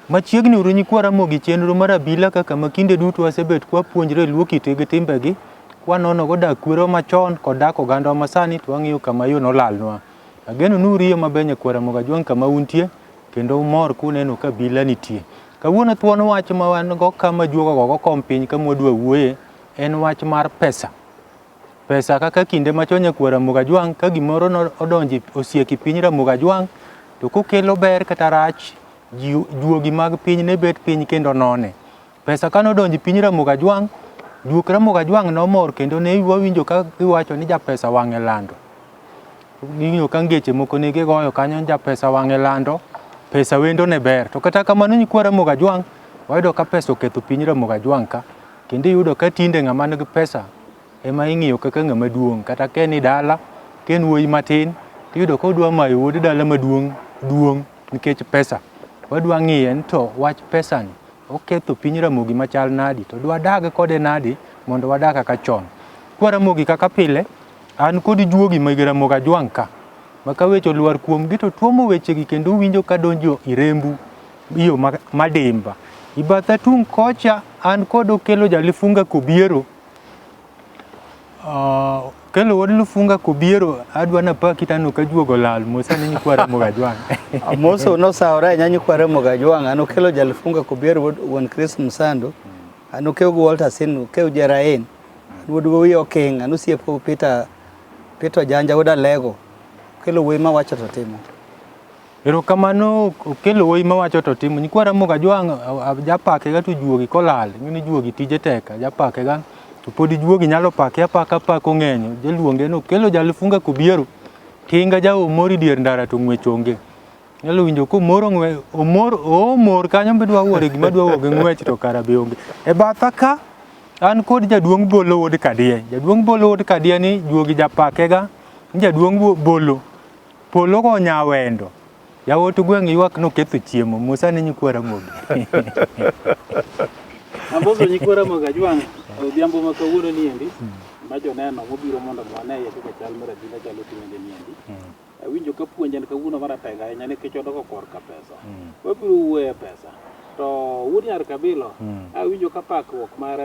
Machiegni uru nyikwara mogi chenro mar abila kaka makinde duto wasebet kwa puonjre luo kite gi timbegi kwa nono go dak kwero machon kod dak oganda masani to wang'iyo kama yo nolalnwa. Ageno nuriyo mabenye kwara moga juang kama untie kendo umor kuneno ka abila nitie. Kawuono thuon wach ma wan go kama juogo go kom piny kama wadwa wuoye en wach mar pesa. Pesa kaka kinde machon kwara moga juang ka gimoro no odonji osieki piny Ramoga Juang to kokelo ber kata rach juogi mag piny ne bet piny kendo none. Pesa kano donji piny Ramoga Juang, juok Ramoga Juang no mor kendo ne wawinjo ka giwacho ni ja pesa wang'e lando. Ng'iyo ka ngeche moko ne gigoyo kanyo ja pesa wang'e lando, pesa wendo ne ber. To kata kamano nyikwa Ramoga Juang, wayudo ka pesa oketho piny Ramoga Juang ka, kendo yudo ka tinde ng'ama nigi pesa ema ing'iyo kaka ng'ama duong'. Kata ke ni dala, ken wuoyi matin, tiyudo ka odwa mayo wuod dala maduong' nikech pesa. Wadwa ng'iye to wach pesa ni oketho piny Ramogi machal nadi to dwa dag kode nadi mondo wadag kaka chon. Kwa Ramogi kaka pile an kod juogi mag Ramoga Juang ka maka weche luar kuom gi to tuomo weche gi kendo winjo ka donjo irembu iyo madimba. Ibatha tung kocha an kod okelo jalifunga Kobiero. Kelo wod lufunga Kobiero adwa na pa kitano ka juogo lal mosa ni nyikwa Ramoga Juang. Moso no saora nya nyikwa Ramoga Juang ano kelo jalifunga Kobiero won Chris Msando ano keo Walter Sinu keo Jeraen wodu wi okeng ano siepo Peter Janja woda lego kelo we ma wacho to timo. Ero kamano kelo we ma wacho to timo nyikwa Ramoga Juang japake ga to juogi kolal ni juogi tije teka japake ga to podi juogi nyalo pake apaka pako ng'enyo jeluonge no kelo jalifunga Kobiero tinga jao mori dier ndara to ng'wechonge nyalo winjo ko moro ng'we omor kanyo bedwa wore gima dwa woge ng'wech to karabe onge e batha ka an kod jaduong' Bolo wod Kadie. Jaduong' Bolo wod Kadie ni juogi japake ga jaduong' Bolo Polo go nyawendo yawot gweng' ywak no ketho chiemo musa ni nyikwa Ramogi. Amboso nyikwa Ramoga Juang odhiambo ma kawuono ni endi majo neno mobiro mondo wane ya kaka chal mar abila chalo timende ni endi. Awinjo ka puonjan kawuono maratega ahinya nikech odoko korka pesa. Wabiro wuoye pesa to wuod nyar kabilo awinjo ka pakruok mar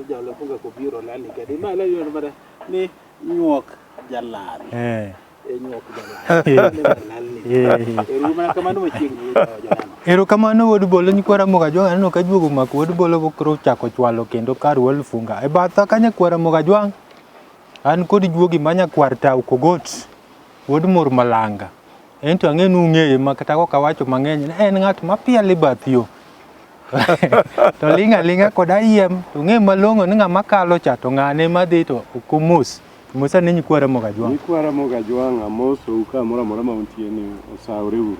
jalifunga Kobiero lal ni kadi ma layo mar ni nyuok jalal. Ero kamano wod Bolo nyikwa Ramoga Juang aneno ka juogo mak wod Bolo bokro chako chwalo kendo kar wol funga. E batha ka nyakwa Ramoga Juang an kod juogi manyakwar Tau Kogot wod Mor Malanga. Ento ang'enu ng'eye makata ko kawacho mang'eny en ng'at mapiel bath yo. To linga kod ayiem to ng'e malong'o ni ng'ama kalo cha to ng'ane madhi to okomos. Musa ni nyikwa Ramoga Juang. Nyikwa Ramoga Juang amoso uka mora ma untie ni osaure uru.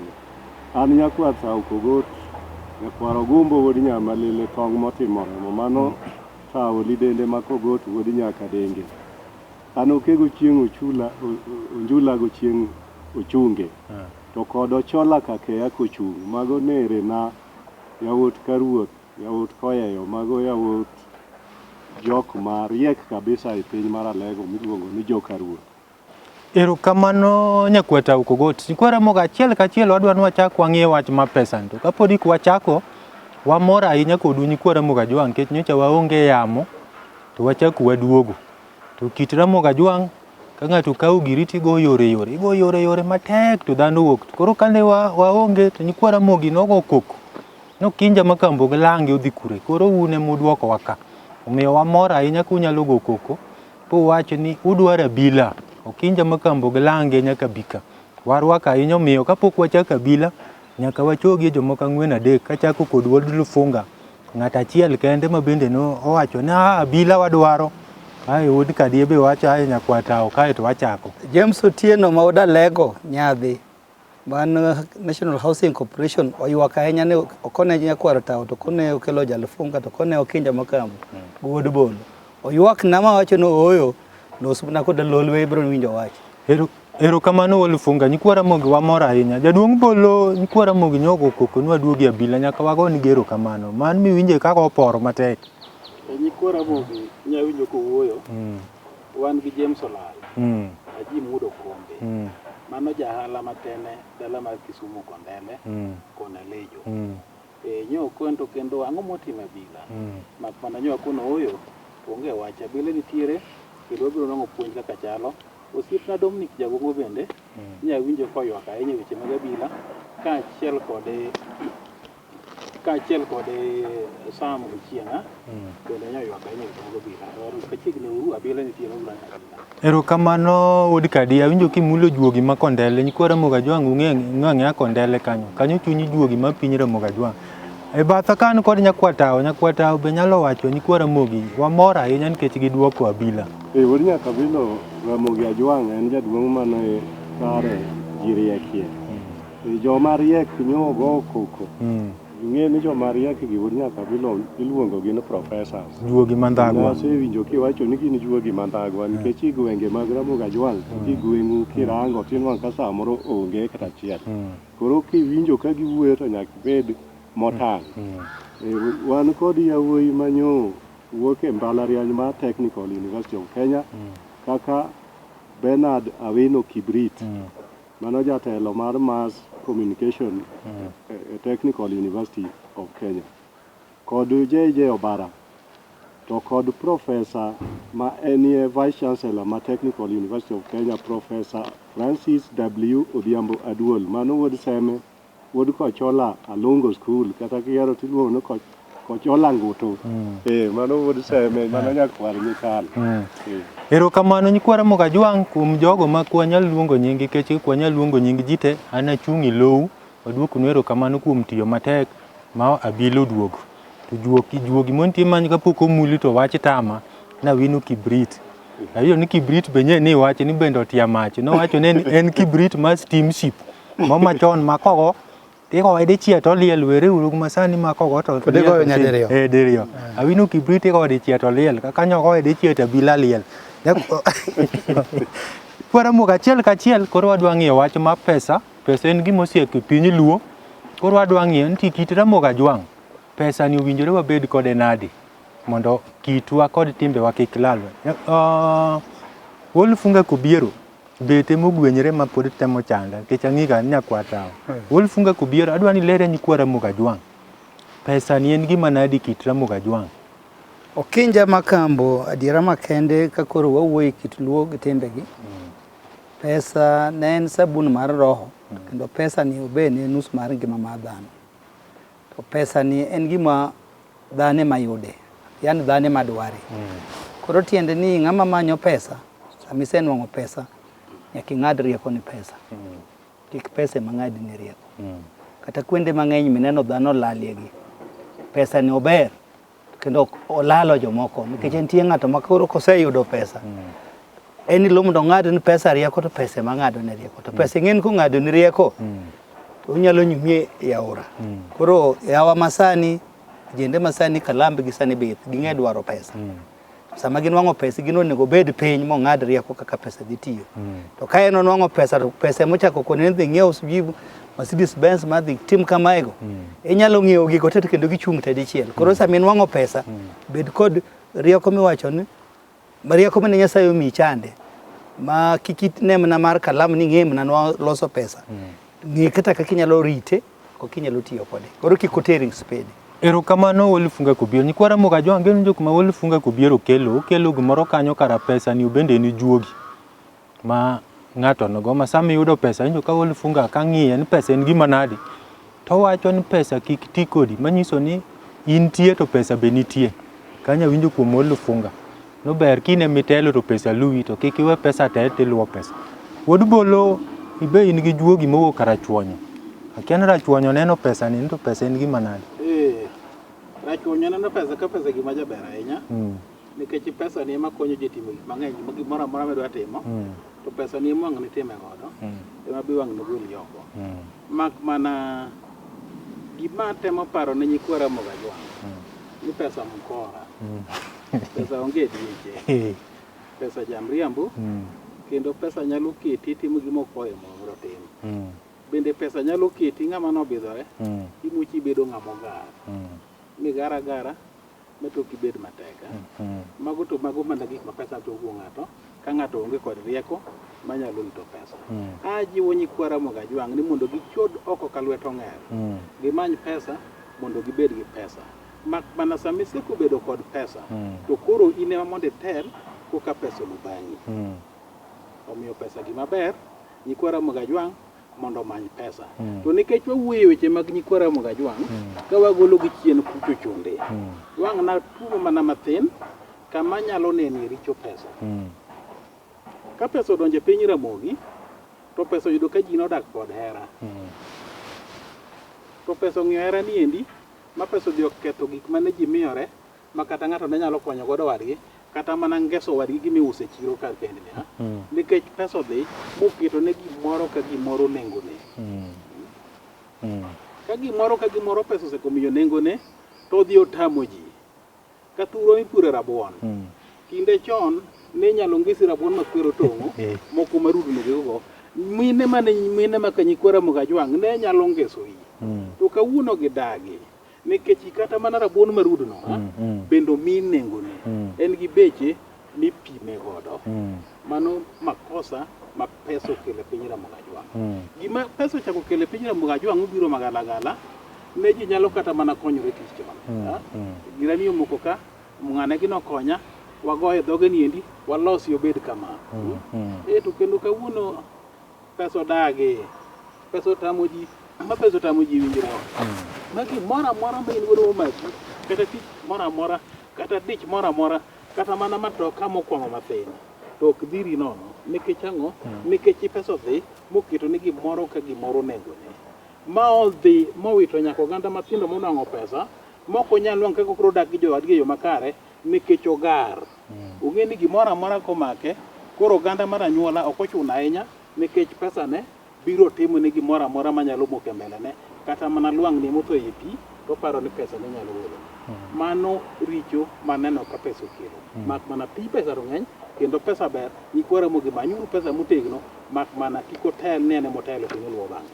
An nyakwa Tau Kogot nyakwar Ogumbo wod Nyamalele tong' motimore mano Tau lidende ma Kogot wod Nyaka Denge. An okego chieng' ochula onjula go chieng' ochunge. To kod ochola kake kochung' mago nere na yawot karuoth yawot koyeyo mago yawot jok mariek kabisa e piny mar Alego miluongo ni Jokaruoth. Ero kamano nyakwa Tau Kogot. Nyikwa Ramoga achiel kachiel wadwa ni wachak wang'ie wach ma pesa to kapodi kwa chako wamor ahinya kodu nyikwa Ramoga Juang nikech nyocha waonge yamo to wachak waduogo. To kit Ramoga Juang ka ng'ato kawo giri tigo yore matek to dhano wuok. Koro kane waonge to nyikwa Ramogi nogo koko. Nokinja makambo gilange odhi kure. Koro une muduoko waka. Omiyo wamor ahinya kunyalo go koko po wacho ni udwaro abila. Okinja makambo gilange nyaka bika. Warwaka ahinya omiyo kapok wachako abila nyaka wachogie jomoko 4-3 kachako kod wod lufunga. Ng'at achiel kende ma bende no owacho ni abila wadwaro. Ai wod Kadie be wacho ai nyakwa Tau kae to wachako. James Otieno ma woda lego nyadhi man National Housing Corporation oyuak ahinya ne okone nyakwar tao to kone okelo jalfunga to kone okinja makamo guod bolo oyuak nama wacho no oyo no subna kod Lolwe bro winjo wach ero kamano Olufunga nyikwara mogi wamora ahinya jaduong' bolo nyikwara mogi nyogo koko nwa duogi Abila nyaka wagoni gero kamano man mi winje kaka oporo matek nyikwara mogi nya winjo ko wuoyo wan gi James Olal aji mudo kombe mano jahala matene dala mar Kisumu kondele kona lejo nyo kwento kendo ang'o motimo Abila mak mana nyo kono oyo onge wacha Abila nitiere kendo biro nongo puonj kaka chalo osiepna Dominic Jagongo bende nya winjo koywak ahinya weche mag Abila kaachiel kode Sam Ochieng'a bende nya ywak ahinya weche mag Abila kachiegni uru Abila nitiere uru ero kamano wod kadi awinjo kimulo juogi ma Kondele nyikwara moga jwang' ng'ang'e Kondele kanyo chunyi juogi ma pinyre moga jwang' e batha kan kod nyakwatao be nyalo wacho nyikwara mogi wamora ahinya nikech giduoko Abila wod nyaka bilo Ramogi Ajwang' en jaduong' mane kare jiriekie joma riek nyogo koko ng'e ni joma riek gi wod nyaka bilo iluongo gi ni professors juogi mandhagwa asewinjo kiwacho ni gin juogi mandhagwa nikech i gwenge mag Ramogi Ajwang' gi gweng'u kirango tinwang' ka samoro onge kata achiel koro kiwinjo ka giwuoyo to nyaka ibed motang' wan kod yawuoyi manyo wuok e mbalariany mar Technical University of Kenya kaka Bernard Awino Kibrit mano jatelo mar Mass Communication Technical University of Kenya kod JJ Obara to kod Professor ma enie Vice Chancellor ma Technical University of Kenya Professor Francis W. Odhiambo Aduol mano wuod Seme wuod Kochola Alongo School kata kiero tiluongo no Kochola Nguto mano wuod Seme mano nyakwar nyikal ero kamano nyikwara moga jwang' kuom jogo ma kwanya luongo nyingi kech kwanya luongo nying jite ana chungi low waduoko ero kamano kuom tiyo matek ma Abila duogo to juogi montie many kapok omuli to wach tama na Wino Kibrit ayo ni Kibrit benye ni wache ni bendo tia mach no wacho ne en Kibrit ma steamship mama chon makogo tiko ede chieto liel were uru masani makogo to diriyo Awino Kibrit tiko ede chieto liel kaka nyoko ede chieto Abila liel kwara moga kachiel koro wadwa ng'iyo wach ma pesa en gima osiek e piny luo koro wadwa ng'iyo ni kit Ramogi Ajwang' pesa ni owinjore wabed kode nadi mondo kitwa kod timbewa kik lalwe Olufunga Kobiero bete mogwenyre ma pod temo chanda kech ang'iga nyakwatao Olufunga Kobiero adwa ni lere nyikwa Ramogi Ajwang' pesa ni en gima nadi kit Ramogi Ajwang' okinja makambo adiera makende ka koro wawuoyi kit luo gi timbegi pesa ne en sabun mar roho kendo pesa ni obe ni nus mar ngima mar dhano to pesa ni en gima dhane mayude yani dhane madware koro tiende ni ng'ama manyo pesa samise nwang'o pesa nyaka ing'ad rieko ni pesa kik pesa mang'adi ni rieko kata kwende mang'eny mineno dhano laliegi pesa ni ober kendo olalo jomoko nikech nitie ng'ato makoro koseyudo pesa en ilumo ndo ng'ado ni pesa rieko to pesa mang'ado ni rieko to pesa ng'en ko ng'ado ni rieko to unyalo nyumie yaura koro yawa masani jende masani kalambe gi sani bith ging'e dwaro pesa sama ginwang'o pesa gino nego bed piny mo ng'ad rieko kaka pesa dhi tiyo to ka en onwang'o pesa to pesa mochako kone dhi ng'iewo sujibu Mercedes Benz ma dhi tim kamaego inyalo ng'iewo gigo te kendo gichung' te dichiel koro sama inwang'o pesa bed kod rieko miwacho ni rieko mane Nyasaye omi chande ma kikit nemna mar kalam ni ng'e mna loso pesa ng'e kata kaka inyalo rite ko kinyalo tiyo kode koro kik otering spade ero kamano Olufunga Kobiero nyikwara Ramogi Ajwang' gin jok ma Olufunga Kobiero kelo gimoro kanyo kara pesa ni bende ni juogi ma ng'ato nogo ma sama yudo pesa injo ka Olufunga ka ng'iye ni pesa en gima nadi to wacho ni pesa kik ti kodi manyiso ni intie to pesa be nitie kanya winjo kuom Olufunga no ber kine mitelo to pesa luwi to kik iwe pesa te luwo pesa wod bolo ibe in gi juogi mowuok kara chuonyo akiana rachuonyo neno pesa ni to pesa en gima nadi rachuonyo neno pesa ka pesa gima jaber ahinya nikech pesa ni ema konyo ji timo gik mang'eny gimoro amora midwa timo to pesa ni ema ng'ani time godo ema bi wang' nogol yoko mak mana gima temo paro ne nyikwara moga jwang' ni pesa mkora pesa onge dieche pesa jamriambo kendo pesa nyalo keti timo gima okoyo moro tim bende pesa nyalo keti ng'ama nobidhore imuchi bedo ng'ama ogar migara gara metoki bed mateka mago to mago mana gik ma pesa to wuo ng'ato ka ng'ato onge kod rieko manyalo rito pesa ajiwo nyikwara moga jwang' ni mondo gichod oko ka lwet ong'er gimany pesa mondo gibed gi pesa mak mana sami seko bedo kod pesa to koro in ema mondo itel koka pesa lubang'i omiyo pesa gima ber nyikwara moga jwang' mondo many pesa to nikech wawuoyo weche mag nyikwara moga jwang' ka wagolo gi chien kucho chunde wang' na tumo mana mathin kama nyalo neni richo pesa ka pesa odonje piny Ramogi to pesa yudo ka ji nodak kod hera to pesa ng'iyo hera ni endi ma pesa dhi oketho gik mane ji miyore ma kata ng'ato ne nyalo konyo godo wadgi kata mana ngeso wadgi gimiuse chiro kar kendni nikech pesa dhi moketo ne gimoro ka gimoro nengone ka gimoro pesa osekomiyo nengone to dhi otamo ji ka thuro ipure rabuon kinde chon ne nyalo ngisi rabuon makwero tong'o moko marudno go mine ma kanyikwara moga jwang' ne nyalo ngeso yi to kawuono gidagi nikech kata mana rabuon marudno bendo mi nengone en gi beche mipime godo mano makosa ma pesa okelo piny Ramogi Jwang' gima pesa ochako kelo piny Ramogi Jwang' biro magalagala ne ji nyalo kata mana konyore tich chon girani omoko ka ng'ane gino konya wagoye dhoge ni endi walosi obed kama to kendo kawuono pesa odagi pesa otamo ji ma pesa otamo ji winjruok magi mora ma in godo maki kata tich mora kata dich mora kata mana matoka mokwongo mathin to ok dhiri nono nikech ang'o nikech pesa dhi moketo ni gimoro ka gimoro nengone ma odhi mowito nyaka oganda mathindo monwang'o pesa moko nyalo wang' kaka koro dak gi jowadgi e yo makare nikech ogar ong'e ni gimoro amora komake koro oganda mar anyuola ok ochuno ahinya nikech pesa ne biro timo ni gimoro amora manyalo moke mbelene kata mana lwang'ni motho e pi to paro ni pesa ne nyalo wolo mano richo maneno ka pesa okelo mak mana pi pesa ng'eny kendo pesa ber nyikwara mogi manyuru pesa motegno mak mana kik otel nene motelo piny luwo bang'e.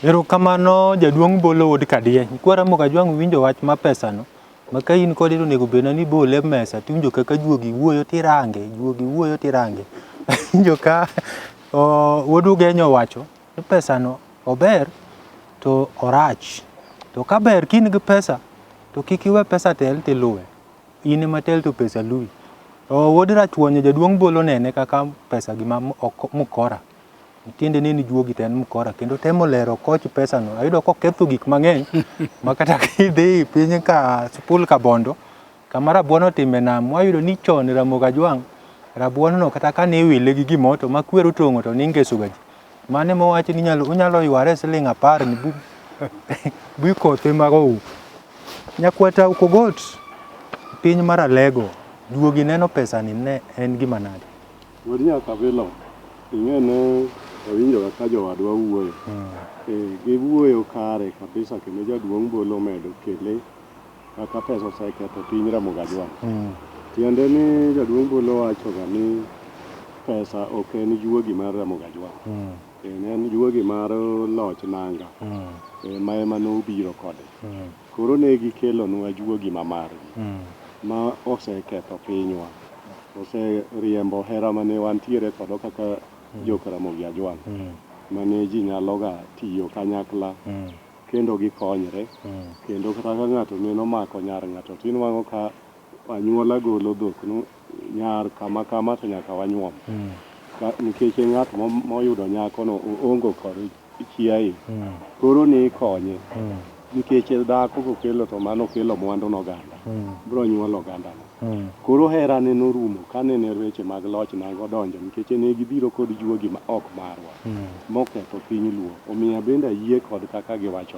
Erokamano jaduong' Bolo Wod Kadie nyikwara moga jwang' winjo wach ma pesa no ma ka in kode onego bedna ni bole mesa tiwinjo kaka juogi wuoyo tirange winjo ka Wuod Ugenyo wacho ni pesa no ober to orach to ka ber kin gi pesa to kik iwe pesa tel tiluwe in ema tel to pesa luwi Wuod Rachuonyo jaduong' Bolo nene kaka pesa gima mukora tiende ni juogi ten mukora kendo temo lero koch pesa no ayudo koketho gik mang'eny makata kidhi piny ka Sipul Kabondo kama rabuon otime nam wayudo ni chon Ramogi Jwang' rabuon no kata kane iwile gi gimoto makwero tong'o to ningeso gaji mane mowachi ni unyalo yware siling 10 ni bu kothe mago nyakwata ukogot piny mar Alego juogi neno pesa ni ne en gima nade Wuod nyaka bilo ing'ene winjo ka jowadwa wuoyo giwuoyo kare kabisa kendo jaduong' Bolo medo kele kaka pesa oseketho piny Ramogi Jwang' tiende ni jaduong' Bolo wachoga ni pesa ok en juogi mar Ramogi Jwang' en juogi mar loch nanga ma ema nobiro kode koro ne gikelonwa juogi mamargi ma oseketho pinywa oseriembo hera mane wantiere kodo kaka jo-Ramogi Jwang' mane ji nyaloga tiyo kanyakla kendo gikonyre kendo kata ka ng'ato neno mako nyar ng'ato tinwang'o ka anyuola golo dhok nyar kama kama to nyaka wanyuom nikech ng'at moyudo nyakono ongo kod chiaye koro ni konye nikech dhako kokelo to mano kelo mwandu noganda bro nyuolo ogandano koro hera ne norumo kane ne weche mag loch nago donjo nikech ne gibiro kod juogi ma ok marwa moketho piny luo omiyo bende yie kod kaka giwacho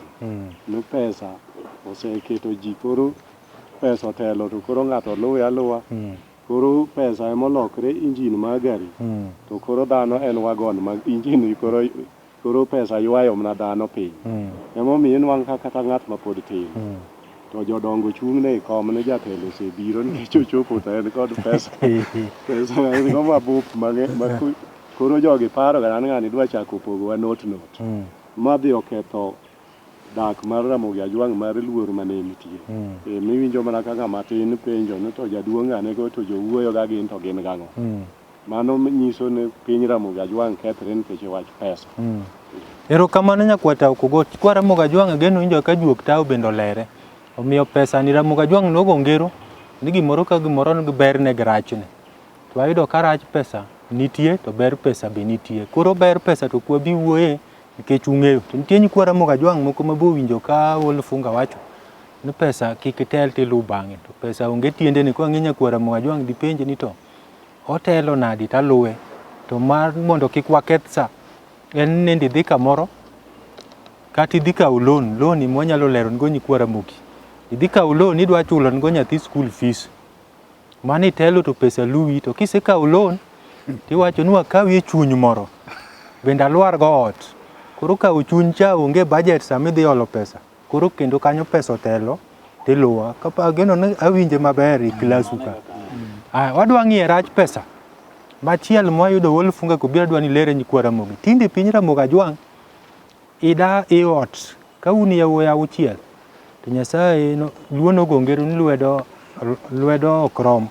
no pesa oseketo ji koro pesa otelo to koro ng'ato luwe aluwa koro pesa emolokre injin mar gari to koro dhano en wagon mag injin koro koro pesa ywayo mana dhano piny. Emomiyo nwang' kata ng'at ma pod tin. To jodongo chung' ne kom ne jatelo osebiro nikech ochopo to en kod pesa. Pesa en go mabup koro jogi paro ga ng'ani dwa chako pogowa not. Ma dhi oketho dak mar Ramogi Ajwang' mar luor mane nitie. Miwinjo mana ka ng'ama tin penjo ni to jaduong' ane go to jowuoyo ga gin to gin gang'o. Mano nyiso ni piny Ramogi Ajwang' kethre nikech wach pesa. Erokamano nyakwata Kogot. Kwa Ramogi Ajwang' geno winjo ka juok tao bende olere. Omiyo pesa ni Ramogi Ajwang' nogo ngero ni gimoro ka gimoro ni berne gi rachne. To ayudo ka rach pesa nitie to ber pesa be nitie. Koro ber pesa to kwa bi wuoye nikech ung'eyo. To nitie nyikwa Ramogi Ajwang' moko mabo winjo ka Olufunga wacho ni pesa kik tel tilu bang'e. To pesa onge tiende ni kwa ng'enya kwa Ramogi Ajwang' dipenje ni to otelo nadi taluwe. To mar mondo kik waketh sa en nende dhi kamoro kata idhi kawo loan mwanyalo lero ngo nyikwa Ramogi. Idhi kawo loan idwa chulo ngo nyathi school fees. Mani telo to pesa luwi to kise kawo loan tiwacho ni wakawi e chuny moro. Bende alwar go ot. Koro kawo chuny cha onge budget sama idhi olo pesa. Koro kendo kanyo pesa otelo tiluwa. Kapa geno ni awinje maber e klasu ka. Wadwa ng'iye rach pesa. Machiel mwayudo Olufunga kobiro dwa ni lere nyikwa Ramogi. Tinde piny Ramogi Ajwang' ida e ot ka uni yawuoyi auchiel. To Nyasaye luono gongero ni lwedo okrom.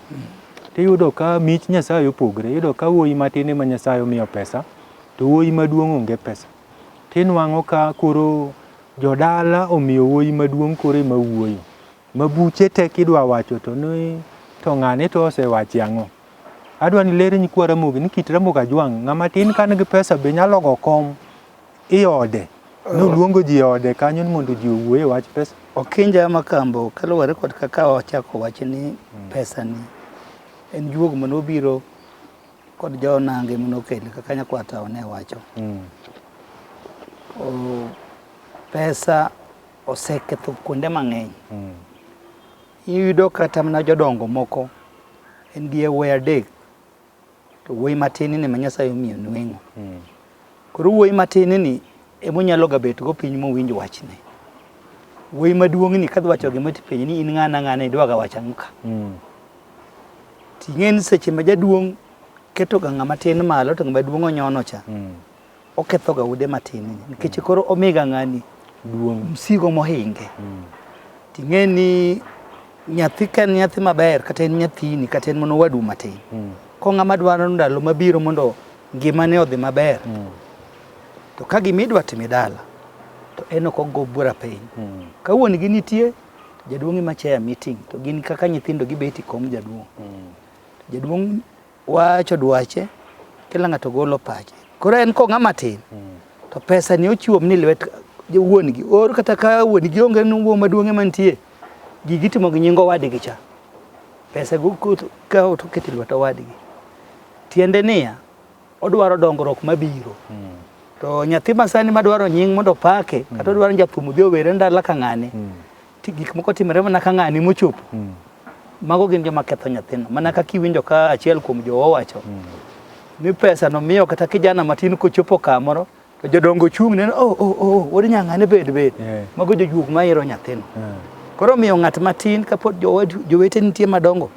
Tiyudo ka mich Nyasaye opogre. Iyudo ka wuoyi matin ema Nyasaye omiyo pesa. To wuoyi maduong' onge pesa. Tinwang'o ka koro jodala omiyo wuoyi maduong' koro ema wuoyo. Mabuche tek idwa wacho to ni to ng'ane to osewachi ang'o. Adwa ni lere nyikwa Ramogi ni kit Ramogi Ajwang' ng'ama tin kan gi pesa be nyalo go kom i ode. Noluongo ji ode kanyo ni mondo ji owuoye wach pesa. Okinja makambo kaluwore kod kaka ochako wach ni pesa ni en juog manobiro kod jonange manokele kaka nyakwata one wacho. Pesa oseketho kuonde mang'eny. Iyudo kata mana jodongo moko en gi yawuoyi adek to wuoyi matin ni ma Nyasaye omiyo nweng'o. Koro wuoyi matin ni emonyalo ga bet go piny mowinj wachne. Wuoyi maduong' ni kadwa wacho gima tipenji ni in ng'ana idwa ga wacho ang'o ka. Ting'eni seche ma jaduong' keto ga ng'ama tin malo to ng'ama duong' onyono cha. Oketho ga ude matin ni nikech koro omiga ng'ani duong' msigo mohinge. Ting'eni nyathi kan nyathi maber kata en nyathini kata en mono wadu matin. Ko ng'ama dwaro ndalo mabiro mondo ngimane odhi maber. To ka gimidwa timi dala to en ok ogo bura piny. Ka wuon gi nitie jaduong' ema chair meeting to gin kaka nyithindo gibeti kom jaduong'. Jaduong' wacho dwache kila ng'ato golo pache. Koro en ko ng'ama tin to pesa ni ochiwo ni lwet wuon gi. Or kata ka wuon gi onge nuwo maduong' ema nitie gigi timo gi nyingo wadgi cha. Pesa go ka otoketi lwet wadgi. Tiende niya odwaro dongruok mabiro. To nyathi masani madwaro nying mondo pake kata odwaro jathum dhi owere ndala ka ng'ane. Gik moko timore mana ka ng'ane mochopo. Mago gin joma ketho nyathino. Mana ka kiwinjo ka achiel kuom jowo wacho ni pesa no miyo kata kijana matin kochopo kamoro to jodongo chung' ne wod nyang'ane bed. Mago jojuok mayiro nyathino. Koro miyo ng'at matin kapod jowete nitie madongo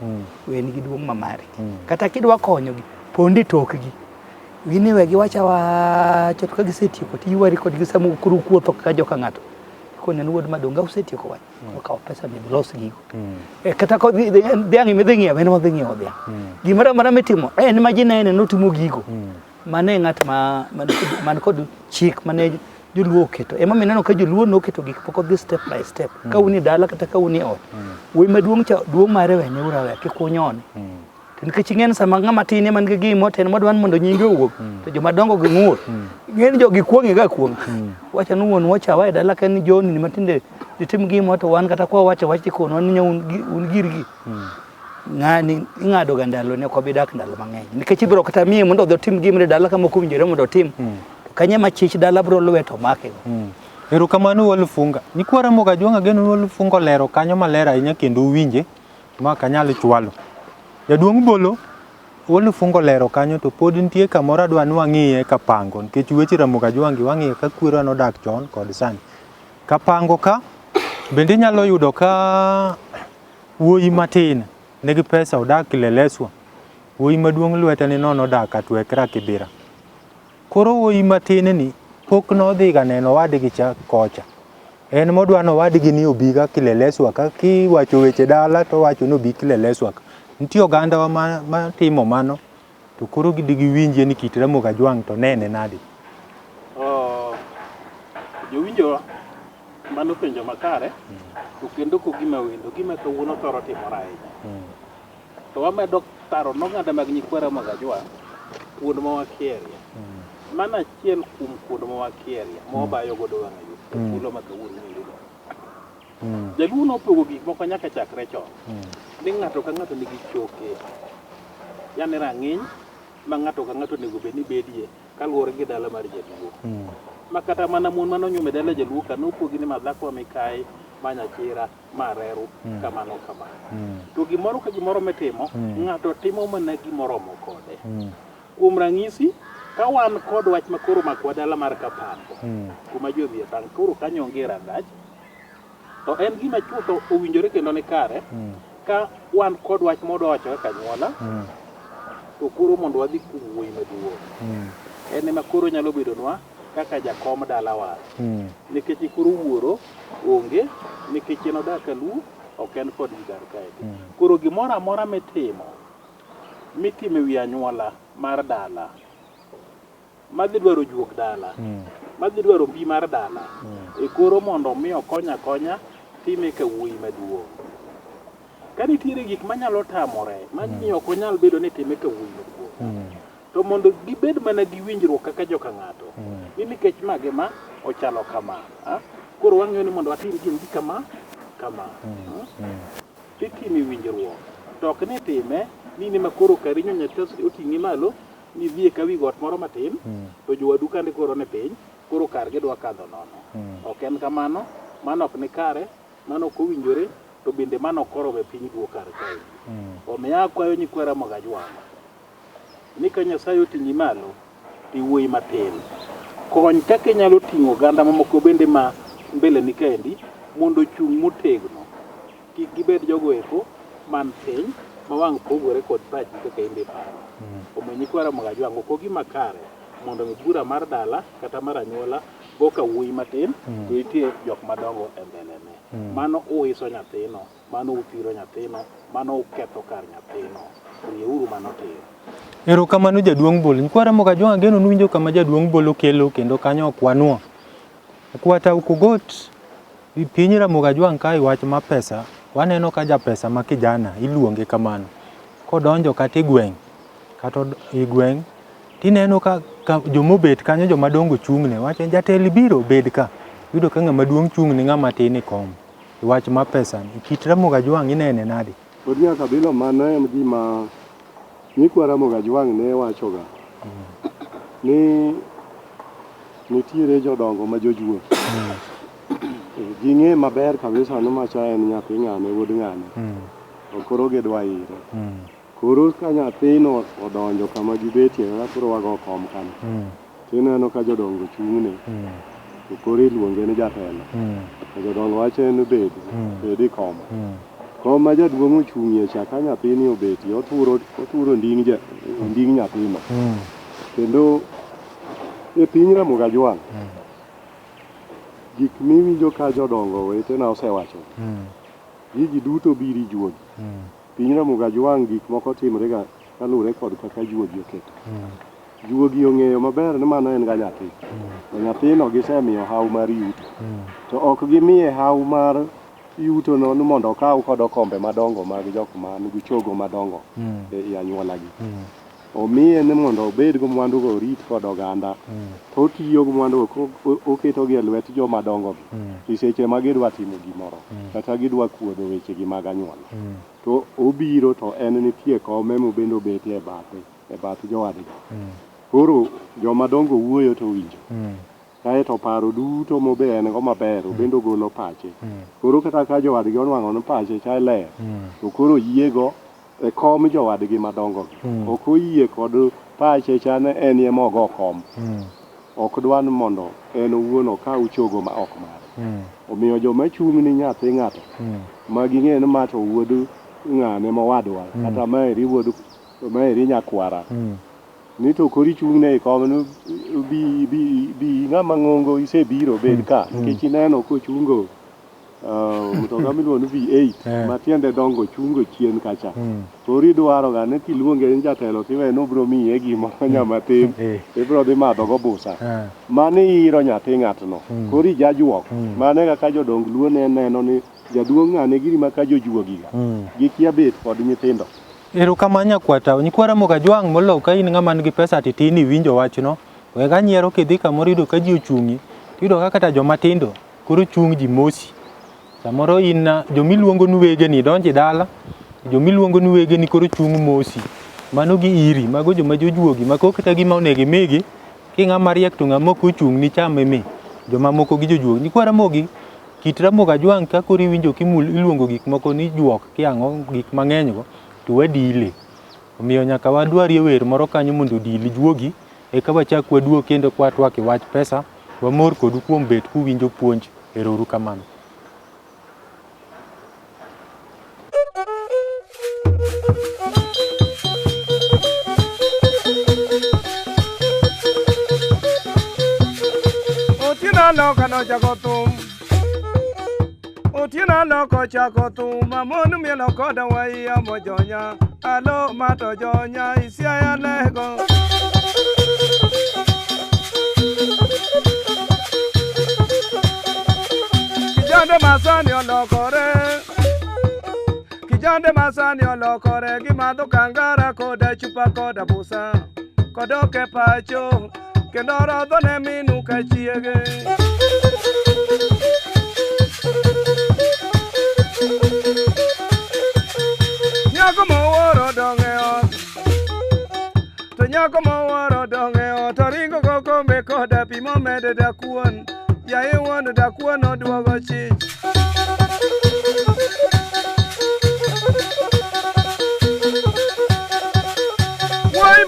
wen gi duong' mamari. Kata kidwa konyogi pondi tokgi. Winiwe giwacha wacho to ka gisetieko tiywari kod gisamo kuru kuotho ka joka ng'ato. Konen wuod madongo osetieko wach. Okaw pesa ni los gigo. Kata ko dhiang' midhi ng'iewo en modhi ng'iewo dhiang'. Gimoro amora mitimo en ma ji nene notimo gigo. Mane ng'at man kod chik mane joluo keto. Ema mineno ka joluo noketo gik poko dhi step by step. Ka uni dala kata ka uni ot. Wuoyi maduong' cha duong' mare wenye urawe kikunyone. Nikech ng'en sama ng'ama tin man gi gimo ten modwan mondo nyinge owuok to joma dongo gi ng'ur. Ng'en jogi kuong'e ga kuong'. Wacha ni wuon wacha wa dala ka ni joni ni matinde ditim gimo to wan kata kwa wacha wach kono ni un girgi. Ng'ani ing'ado ga ndalo ne ko bidak ndalo mang'eny. Nikech ibiro kata miye mondo odhi tim gimre dala kama kuwinjore mondo tim. Kanye machich dala bro lweto make. Erokamano Olufunga. Nyikwa Ramogi Ajwang' ageno Olufunga lero kanyo maler ahinya kendo uwinje ma kanyal chwalo. Jaduong' bolo olufungo lero kanyo to pod nitie kamoro adwa ni wang'iye kapango nikech weche Ramogi Ajwang' wang'iye ka kwero nodak chon kod sani. Kapango ka bende inyalo yudo ka wuoyi matin nigi pesa odak Kileleshwa, wuoyi maduong' lwetene nono odak Atwekra Kibira. Koro wuoyi matin ni pok nodhiga neno wadgi cha kocha. En modwa no wadgi ni obiga Kileleshwa ka kiwacho weche dala to wacho no bi Kileleshwa. Nitie oganda wa matimo mano to koro giwinje ni kit Ramogi Ajwang' to nene nadi. Jowinjo mano penjo makare to kendo ko gima wendo gima kawuono thoro timore ahinya. To wamedo taro n'oganda mag nyikwa Ramogi Ajwang' kuond ma wakierie. Mana achiel kuom kuond ma wakierie mawabayo godo wang'ayo kulo ma kawuono wendo. Jaluo nopogo gik moko nyaka chakre chon. Ni ng'ato ka ng'ato nigi choke. Yani rang'iny ma ng'ato ka ng'ato nego bed ni bedie kaluwore gi dala mar jaluo. Makata mana mon manonyume dala jaluo ka nopogi ni madhako mikae manyachira mareru kamano kamano. To gimoro ka gimoro mitimo ng'ato timo mana gimoromo kode. Kuom ranyisi ka wan kod wach makoro makwa dala mar Kapango kuma ji odhi e tang' koro kanyo onge randach to en gima chutho owinjore kendo ni kare ka wan kod wach modwachore kanyuola to koro mondo wadhi kuom wuoyi maduong'. En ema koro nyalo bedonwa kaka jakom dalawa. Nikech koro wuoro onge nikech en odak Kaluo ok en kod kar kae. Koro gimoro amora mitimo e wi anyuola mar dala madhi dwaro juok dala madhi dwaro mbi mar dala e koro mondo mi okonya time ka wuoyi maduong'. Ka nitiere gik manyalo tamore mamiyo ok onyal bedo ni time ka wuoyi maduong', to mondo gibed mana gi winjruok kaka joka ng'ato ni nikech mage ma ochalo kama koro wang'eyo ni mondo watim gini kama titime winjruok to ok ni time ni makoro karinyo nyathi oting'i malo ni dhie ka wi got moro matin to jowadu kande koro ne piny koro kargi dwa kadho nono. Ok en kamano, mano ok ni kare, mano ok owinjore, to bende mano koro we piny duo kar kae. Omiyo akwayo nyikwa Ramogi Ajwang' ni ka Nyasaye oting'i malo iwuoyi matin kony kaka inyalo ting'o oganda mamoko bende ma mbele ni kaendi mondo chung' motegno kik gibed jogo eko man piny ma wang' pogore kod pachi kaka imbe paro. Omiyo nyikwa Ramogi Ajwang' ok gima kare mondo mi bura mar dala kata mar anyuola go ka wuoyi matin to itie jok madongo e mbelene. Mano uiso nyathino, mano uthiro nyathino, mano uketho kar nyathino. Rieuru mano tiro. Erokamano jaduong' Bol. Nyikwa Ramogi Ajwang' ageno nuwinjo kama jaduong' Bol okelo kendo kanyo ok wanuo. Kwata Ukogot piny Ramogi Ajwang' kae wach ma pesa waneno ka ja pesa ma kijana iluonge kamano. Kodonjo kata i gweng' tineno ka jomobet kanyo jomadongo chung'ne wacho jatelo biro bed ka yudo ka ng'ama duong' chung'ne ng'ama tin e kom. Wach ma pesa kit Ramogi Ajwang' inene nadi? PESA Abila mano en gima nyikwa Ramogi Ajwang' ne wachoga ni nitiere jodongo ma jojuo ging'e maber kabisa ni macha en nyathi ng'ane wuod ng'ane koro gidwa ire. Koro ka nyathino odonjo kama gibetie koro wago kom kanyo tineno ka jodongo chung'ne to koro iluonge ni jatelo to jodongo wacho ni bedi kom ma jaduong' ochung'ie cha ka nyathini obeti oturo nding nyathino. Kendo e piny Ramogi Ajwang' gik miwinjo ka jodongo wetena osewacho gigi duto biri juogi. Piny Ramogi Ajwang' gik moko timre ga kalure kod kaka juogi oketo. Juogi ong'eyo maber ni mano en ga nyathi. To nyathino gisemiyo haw mar yuto. To ok gimiye haw mar yuto no ni mondo okaw kod kombe madongo mag jok man gi chogo madongo e anyuolagi. Omiye ni mondo obed go mwandu go orit kod oganda. To otiyo go mwandu go oketo gi e lwet joma dongo gi. Seche ma gidwa timo gimoro kata gidwa kuodho weche gi mag anyuola. To obiro to en nitie kome mobendo betie e bath jowadgi. Koro joma dongo wuoyo to winjo. Kaeto paro duto mobe en go maber obendo golo pache. Koro kata ka jowadgi onwang'o ni pache cha ler to koro yiego e kom jowadgi madongo ok oyie kod pache chane en ye mogo kom ok dwan mondo en owuon okaw chogo ma ok mare omiyo joma chung' ni nyathi ng'ato ma ging'e ni ma to wuod ng'ane mowadwa kata maeri maeri nyakwara ni to kori chung'ne kom no bi ng'ama ng'ongo isebiro bed ka nikech ineno kochungo mtoka miluongo V8 matiende dongo chungo chien kacha kori dwaro ga ne kiluonge ni jatelo tiwe no bro miye gimo nyamatin ibro dhi madho go busa mane iro nyathi ng'atno kori jajuok mane kaka jodong luo ne neno ni jaduong' ng'ane giri maka jojuogiga gikia bet kod nyithindo. Erokamanya kwata nyikwara moga jwang' molo ka in ng'ama nigi pesa titini winjo wachno wega nyiero kidhi kamoro yudo ka ji ochung'i yudo ka kata joma tindo koro chung' ji mosi samoro in jomiluongo ni wegeni donji dala jomiluongo ni wegeni koro chung' mosi mano gi iri mago joma jojuogi mako kata gima onego imigi ki ng'ama riek to ng'ama ok ochung' ni chame mi joma moko gi jojuogi nyikwara mogi kit Ramogi Ajwang' ka koro iwinjo iluongo gik moko ni juok kiang'o gik mang'eny go to wadile omiyo nyaka wadwarie wer moro kanyo mondo dili juogi eka wachak waduog kendo kwatwak e wach pesa wamor kodu kuom bet kuwinjo puonj. Erouru kamano. Otina loko chakotum mamonu mielo koda waiya mojonya alo mato jonya isiaya lego Kijande masani olokore gimadho kangara koda chupa koda busa kodoke pacho kendo rodho ne minu kachiege nyako moworo donge ot to nyako moworo donge ot oringo go kombe koda pi momede dakuon yaye wuon dakuon oduogo chich wuoi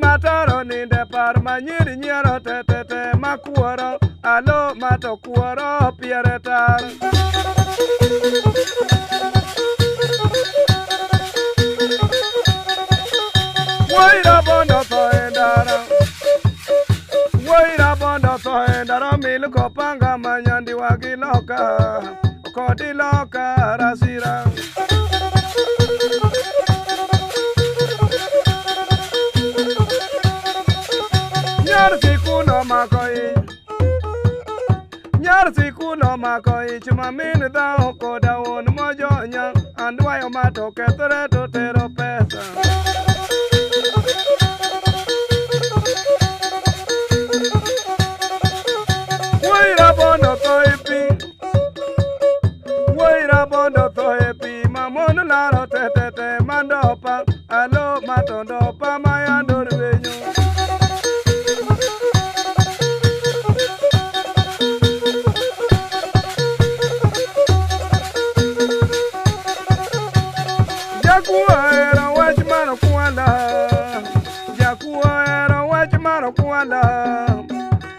mataro ninde par manyiri nyiero tetete makuoro alo mato kuoro piere tar wuoi rabondo tho e ndara mil kopanga manyandi wagi loka kodi loka rasira Nyar sikulo mako ich mamin dhao koda won mojonya andwayo mato kethre to tero pesa wuoi rabondo to epi mamon laro tetete mandopa alo matondopa mayandor wenyo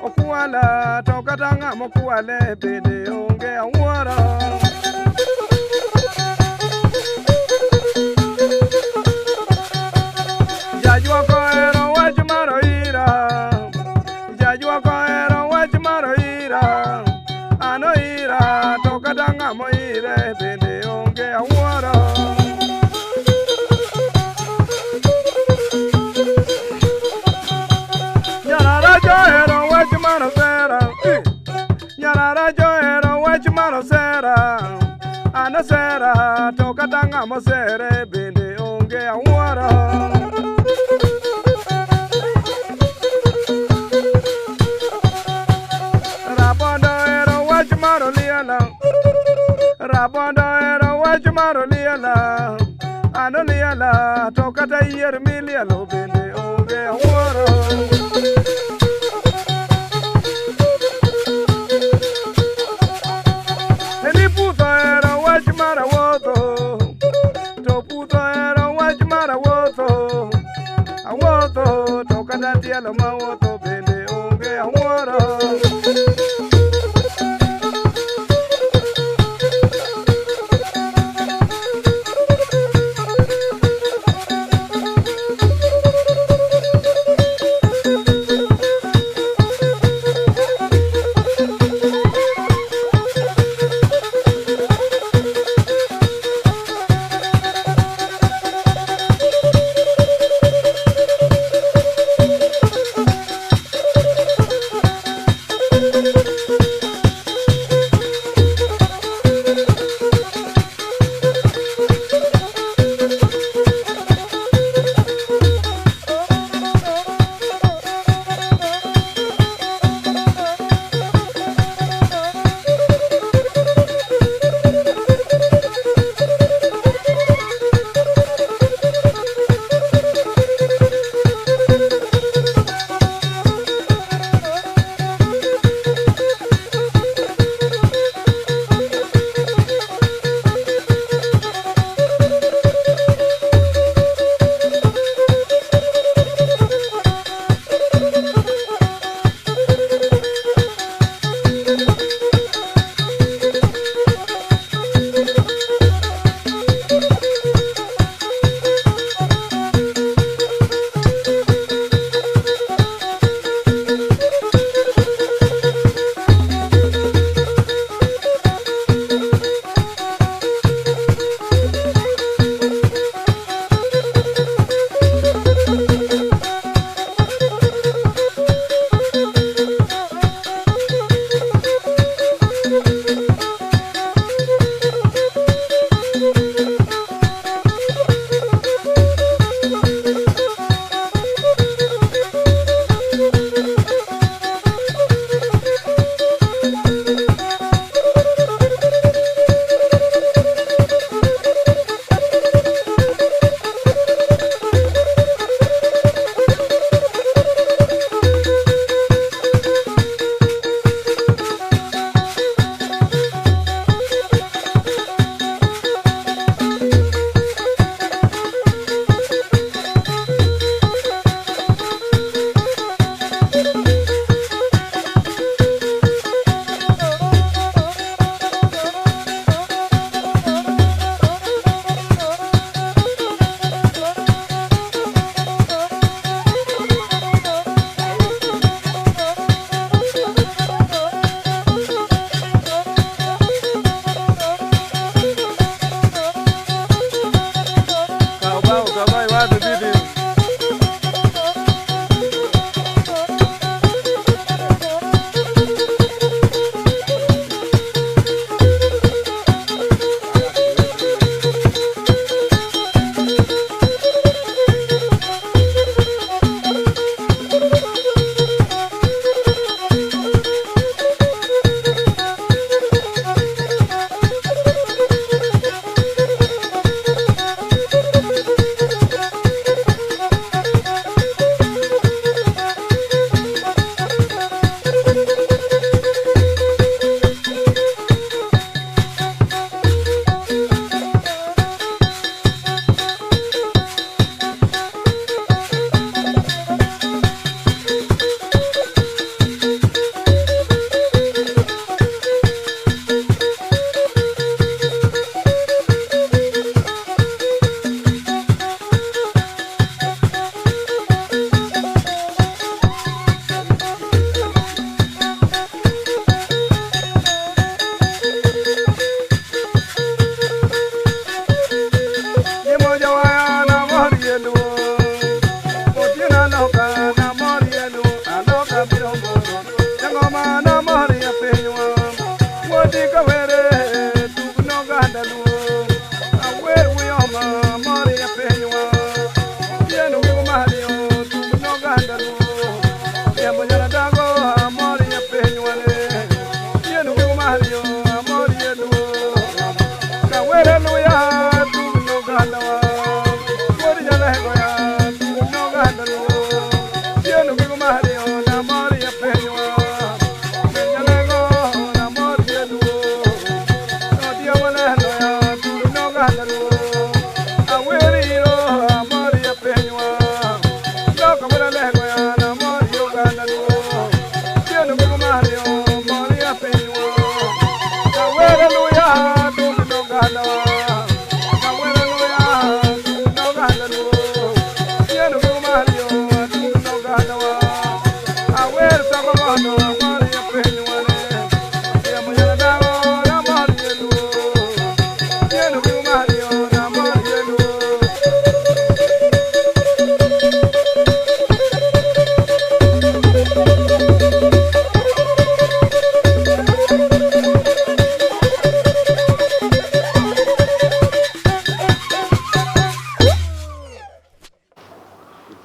Okuala tokatanga mokuale bede onge awara Jajwa ko ero wach maro ira ano ira tokatanga mo ire bede onge awara Nyarara joero wach maro sera ana sera to katanga mo sere bende onge awara Rabondo ero wach maro liela ano liela to kata yer milielo bende onge awara Para jalo mawuotho bende onge awuoro.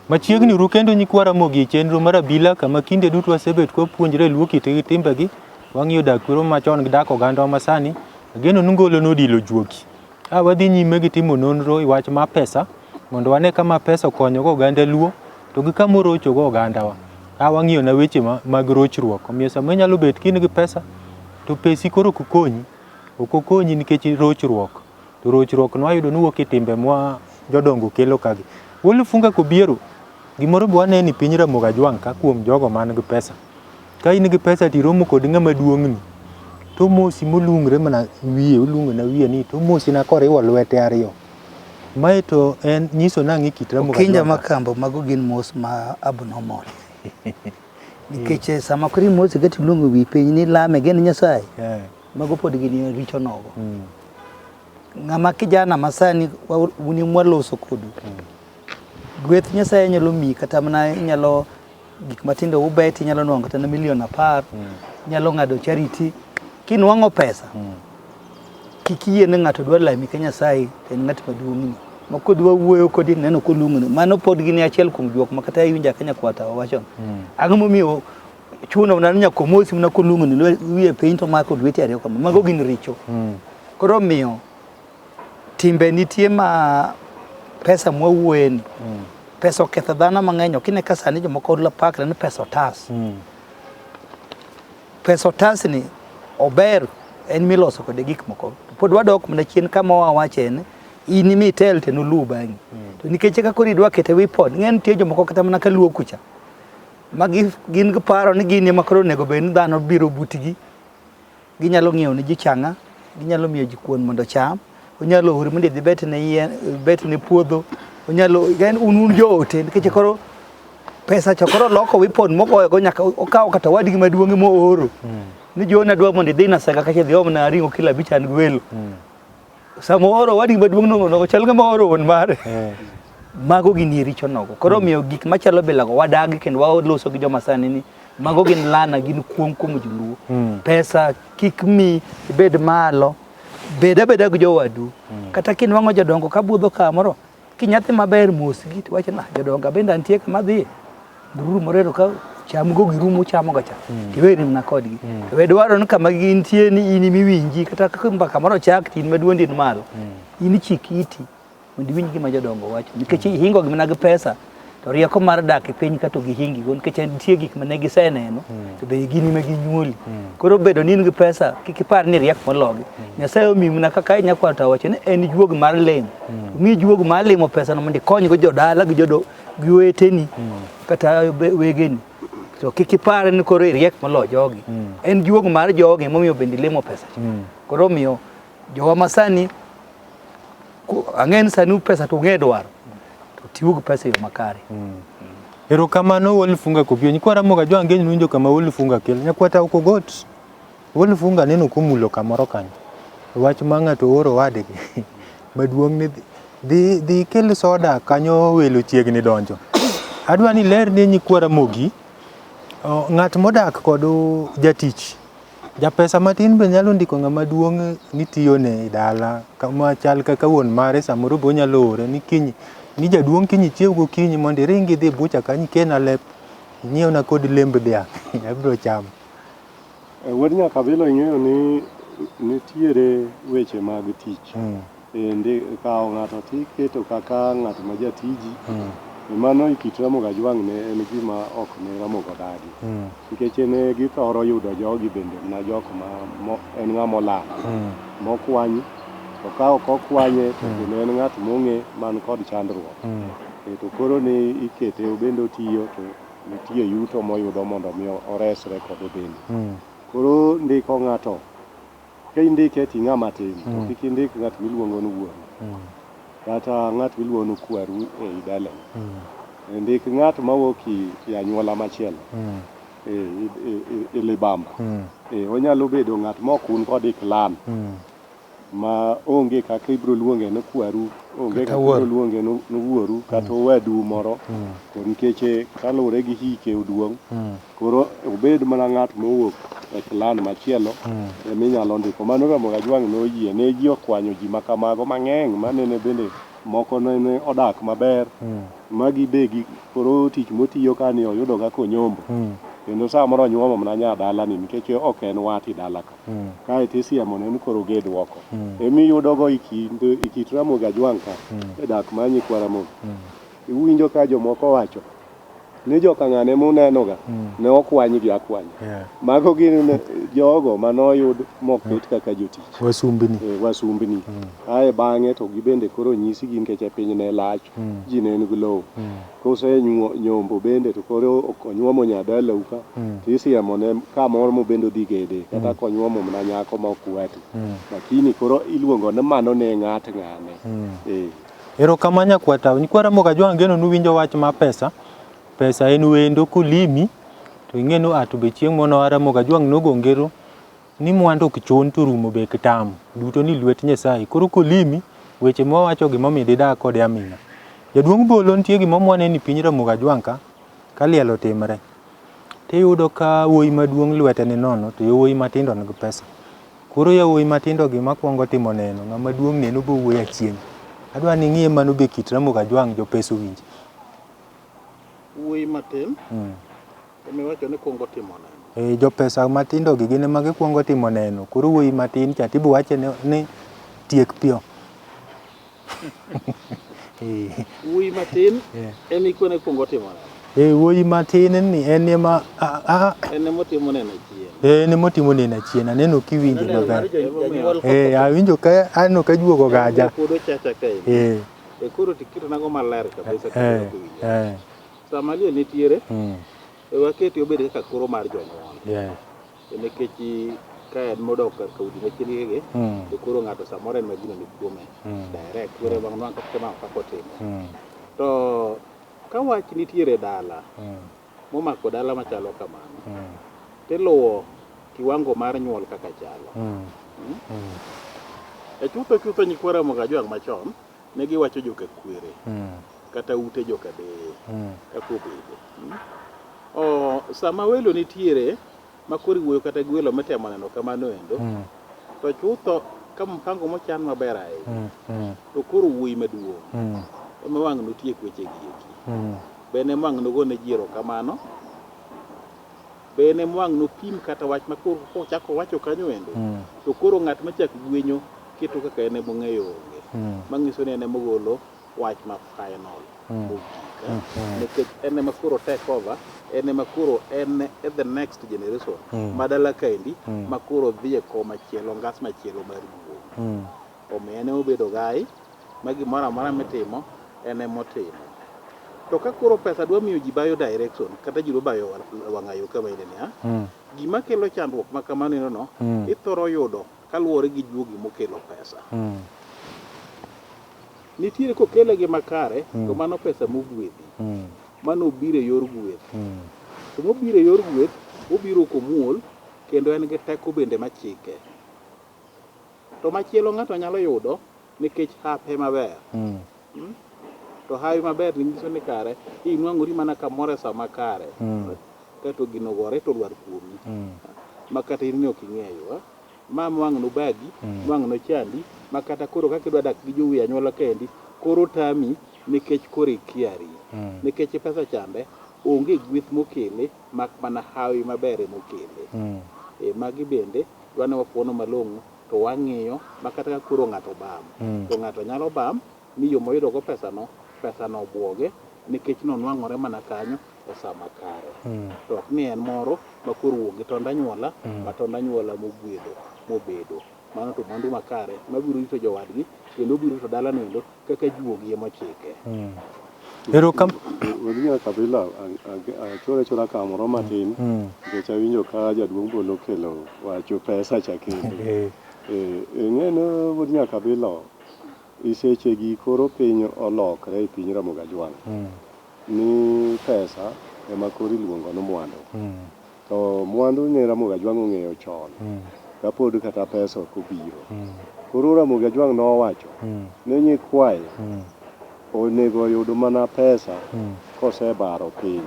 Machiegni ru kendo nyikwara mogi chenro mar abila kama kinde duto wasebet kwa puonjre luo kite gi timbegi wang'iyo dak kwero machon gi dak oganda masani ageno nungolo nodilo juoki wadhi nyime gi timo nonro iwach ma pesa mondo wane kama pesa konyogo oganda luo to gi kama orochogo ogandawa wang'iyo na weche mag rochruok omiyo sama inyalo bet kin gi pesa to pesi koro ok okonyi nikech rochruok to rochruok nwayudo nuwuok e timbe mwa jodongo kelo kagi wolufunga kobiero gimoro bo ane ni piny Ramogi Ajwang' ka kuom jogo man gi pesa ka in gi pesa tiromo kod ng'ama duong'ni to mosi molungre mana wiye olungo na wiye ni to mosi na koriwo lwete ariyo mae to en nyiso nang'i kit Ramogi Ajwang' kinja makambo mago gin mos ma abnormal nikech sama kori mosi gati lungo wi piny ni lame gen Nyasaye mago pod gin richo nogo ng'ama kijana masani uni mwaloso kodu gweth Nyasaye nyalo mi kata mana nyalo gik matindo ubet nyalo nwang'o kata na milion 10 nyalo ng'ado charity kinwang'o pesa kikiyie ne ng'ato dwa lami ka Nyasaye en ng'at maduong'ni moko dwa wuoyo kodi neno kolung'no mano pod gin achiel kuom juok makata iwinja Kenya kwata wacho ang'o momiyo chuno na nyakomosi mna kolung'no wiye piny to mako dwete ariyo kama mago gin richo koro miyo timbe nitie ma pesa mwawueni pesa oketho dhano mang'eny okine ka sani jomoko la pakre ni pesa otas pesa otas ni ober en miloso kode gik moko pod wadok mana chien kama wawache ne ini mitel te nolu bang'i to nikech ka kori dwa kete wipod ng'en tie jomoko kata mana ka luo kucha magi gin gi paro ni gin ema koro nego bed ni dhano biro butgi ginyalo ng'iewo ni ji chang'a ginyalo miyo ji kuon mondo cham onyalo ori mondo dhi bet ne puodho onyalo gen un joote nikech koro pesa chokoro loko wipod mogoyo go nyaka okawo kata wadgi maduong'e mooro ni jona dwa mondo dhi na sanga kache dhiom na ringo kila bichan gwelo samo oro wadgi maduong' no chal ngama oro won mare mago gin richo nogo koro miyo gik machalo bilago wadagi kendo waloso gi joma sani ni mago gin lana gin kuom joluo pesa kik mi bed malo beda gi jowadu kata kinwang'o jodongo ka budho kamoro kinyathi maber mosgi to wacho na jodongo bende antie kama dhi guru morero ka cham go girumo chamo gacha tiweri mna kodgi we dwaro ni kama gintie ni ini miwinji kata kaka kamoro chak tin maduondi malo ini chikiti mondo winji gima jodongo wacho nikech hingo gi mana gi pesa to rieko mar dak e piny ka to gihingi gon nikech nitie gik mane giseneno to be gini ma ginyuoli koro bedo ni gi pesa kik ipar ni riek mologi Nyasaye omi mna kaka nyakwata wacho ni en juog mar lemo mi juog mar lemo pesa no mondo kony go jodala gi weteni kata wegeni to kik ipar ni koro riek molo jogi en juog mar jogi momiyo bende lemo pesa koro miyo jowa masani ang'en sani pesa to ng'e dwaro tiugo pesa yo makare erokamano wolufunga kopio nyikwa Ramogi Ajwang' ng'eny nwinjo kama wolufunga kel nyakwata ukogot wolufunga neno kumulo kamoro kanyo wach ma ng'ato oro wadgi maduong' ni dhi kel soda kanyo welo chiegni donjo adwa ni ler ne nyikwa Ramogi ng'at modak kod jatich japesa matin be nyalo ndiko ng'ama duong' ni tiyone dala kama chal kaka wuon mare samoro bo nyalo ore ni kiny ni jaduong' kiny chiew gokinyi mondo iringi dhi bucha kanyi kena lep nyiew na kod lemb dhiang' abiro chamo wuod nyaka bilo ing'eyo ni nitiere weche mag tich ndi kawo ng'ato tiketo kaka ng'at ma jatiji mano kit Ramogi Ajwang' ne en gima ok ne Ramogi odagi nikech ne githoro yudo jogi bende na jok ma en ng'ama olal mokwanyi to ka ok okwanye to bende en ng'at mong'e man kod chandruok to koro ni ikete bende otiyo to nitie yuto moyudo mondo mi oresre kod bende koro ndiko ng'ato ka indike ti ng'ama tin to kik indik ng'at miluongo ni wuon kata ng'at miluongo ni kwaru e idala ndik ng'at mawuok e anyuola machielo e libamba onyalo bedo ng'at mokun kod iklan ma onge kaka ibro luonge ni kwaru onge kaka ibro luonge ni wuoru kata owadu moro to nikech kaluwore gi hike oduong' koro obed mana ng'at mowuok e klan machielo eminyalo ndiko mano Ramogi Ajwang' noyie ne ji okwanyo ji makamago mang'eny manene bende moko ne odak maber magi begi koro tich motiyo kani oyudo ga konyombo kendo samoro onyuomo mana nya dala ni nikech ok en wati dala ka kae tisiemo ne koro gedwoko emiyudo go ikit Ramogi Ajwang' ka dak manyi kwa Ramogi iwinjo ka jomoko wacho ni joka ng'ane munenoga ne okwany gi akwany mago gin jogo manoyud moket kaka jotich wasumbni ae bang'e to gibende koro nyisi gi nikech piny ne lach ji ne en gi lowo kose nyombo bende to koro onyuomo nyadala uka tisiemo ne kamoro mobende dhi gede kata konyuomo mana nyako ma okwati lakini koro iluongo ni mano ne ng'at ng'ane erokamanya kwata nyikwa Ramogi Ajwang' geno nuwinjo wach ma pesa en wendo kolimi to ing'eno be chieng' mono Ramogi Ajwang' nogongero ni mwandu ok chun to rumo be kitam duto ni lwet Nyasaye koro kolimi weche mowacho gimomiyo didak kode amina jaduong' Bolo nitie gimomwane ni piny Ramogi Ajwang' ka liel otimre tiyudo ka wuoyi maduong' lwete ni nono to yawuoyi matindo nigi pesa koro yawuoyi matindo gi makwongo timo neno ng'ama duong' neno bo wuoyi achieng' adwa ni ng'iye mano be kit Ramogi Ajwang' jopesa owinje wuoyi matin emiwacho ni kwongo timo neno jopesa matindo gi gin ema gikwongo timo neno koro wuoyi matin cha tibo wache ni tiek pio wuoyi matin emikone kwongo timo neno wuoyi matin ni en ema motimo neno chien en motimo neno chien aneno kiwinjo maber awinjo ka aneno ka juogo gaja puodho chacha kae koro tikito nago maler kabisa sama liel nitiere waketi obed kaka koro mar jonyuol nikech ka en modok ka udi machiegni to koro ng'ato samoro en magino ni kuome direct koro bang' nwang' kama kakotimo to ka wach nitiere dala momako dala machalo kamano tiluwo kiwango mar nyuol kaka chalo chutho nyikwa Ramogi Ajwang' machon ne giwacho joka kwere kata ute joka deye kaka obede sama welo nitiere makori wuoyo kata gwelo mitemo neno kamano endo to chutho ka mpango mochan maber ahinya to koro wuoyi maduong' ema wang' notiek weche gieki bene wang' nogone jiero kamano bene wang' nopim kata wach makoro kochako wacho kanyo endo to koro ng'at machak gwenyo keto kaka en emong'eyo onge manyiso ni en emogolo wach ma final nikech en ema koro take over en ema koro en the next generation madala kaendi makoro dhi e koma machielo ngas machielo mar wuoyi omiyo en obedo gai ma gimoro amora mitimo en emotimo to ka koro pesa dwa miyo ji bayo direction kata ji bayo wang'ayo kama inene gima kelo chandruok ma kamano no ithoro yudo kaluwore gi juogi mokelo pesa nitiere kokele gi makare to mano pesa mogwedhi mano biro e yor gweth to mobiro e yor gweth obiro komuol kendo en gi teko bende machike to machielo ng'ato nyalo yudo nikech hape maber to hawi maber nyiso ni kare inwang'ori mana kamoro e sama kare kato gino gore to dwar kuomi makata in ne ok ing'eyo mam wang' no bagi wang' no chandi makata koro kaka idwa dak gi jowi anyuola kendi koro tami nikech koro ikiari nikech pesa chande onge gweth mokele mak mana hawi maber mokele magi bende dwane wapuono malong'o to wang'iyo makata koro ng'ato bam to ng'ato nyalo bam ni yo moyudo go pesa no buoge nikech nonwang'ore mana kanyo e sama kare to ok ni en moro makoro wuok gi tond anyuola ma tond anyuola mobedo mano to mwandu makare mabiro rito jowadgi kendo biro rito dala nendo kaka juogi emochike Wadhinya kabila chora kamoro matin nikech awinjo ka jaduong' Bolo kelo wacho pesa cha kendo ng'eno wadhinya kabila isechegi koro piny olokre e piny Ramogi Ajwang' ni pesa ema koro iluongo ni mwandu to mwandu ne Ramogi Ajwang' ong'eyo chon kapod kata pesa ok obiro koro Ramogi Ajwang' nowacho ne nyikwaye onego yudo mana pesa kosebaro piny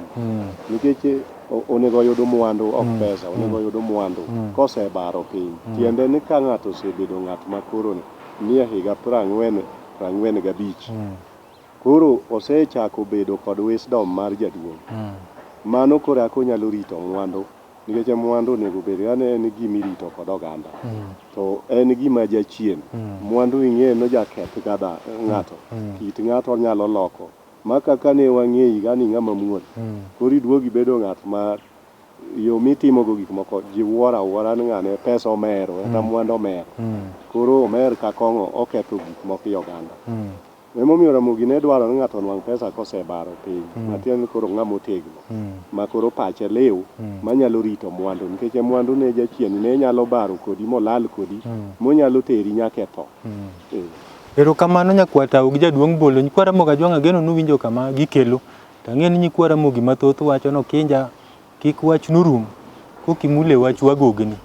nikech onego yudo mwandu ok pesa onego yudo mwandu kosebaro piny tiende ni ka ng'ato osebedo ng'at makoro ni higa 40 45. Koro osechako bedo kod wisdom mar jaduong'. Mano koro ako nyalo rito mwandu. Nikech mwandu nego bed en gimirito kod oganda. To en gima jachien. Mwandu ing'e no jaketh gada ng'ato. Kit ng'ato nyalo loko. Maka kane wang'eyi gani ng'ama muol. Koro iduogi bedo ng'at ma yo mitimo go gik moko jiwora ni ng'ane pesa omero kata mwandu omero. Koro omer ka kong'o oketho gik moko i oganda. Emomiyo Ramogi ne dwaro ni ng'ato nwang' pesa kosebaro piny. Matiende koro ng'ama otegno. Ma koro pache liw manyalo rito mwandu. Nikech mwandu ne jachien ne nyalo baro kodi molal kodi monyalo teri nyaka e tho. Erokamano nyakwata gi jaduong' Bolo. Nyikwa Ramogi Ajwang' ageno nuwinjo kama gikelo. Tang'e ni nyikwa Ramogi mathoth wacho no kinja kik wach nurum kokimule wach wagogni.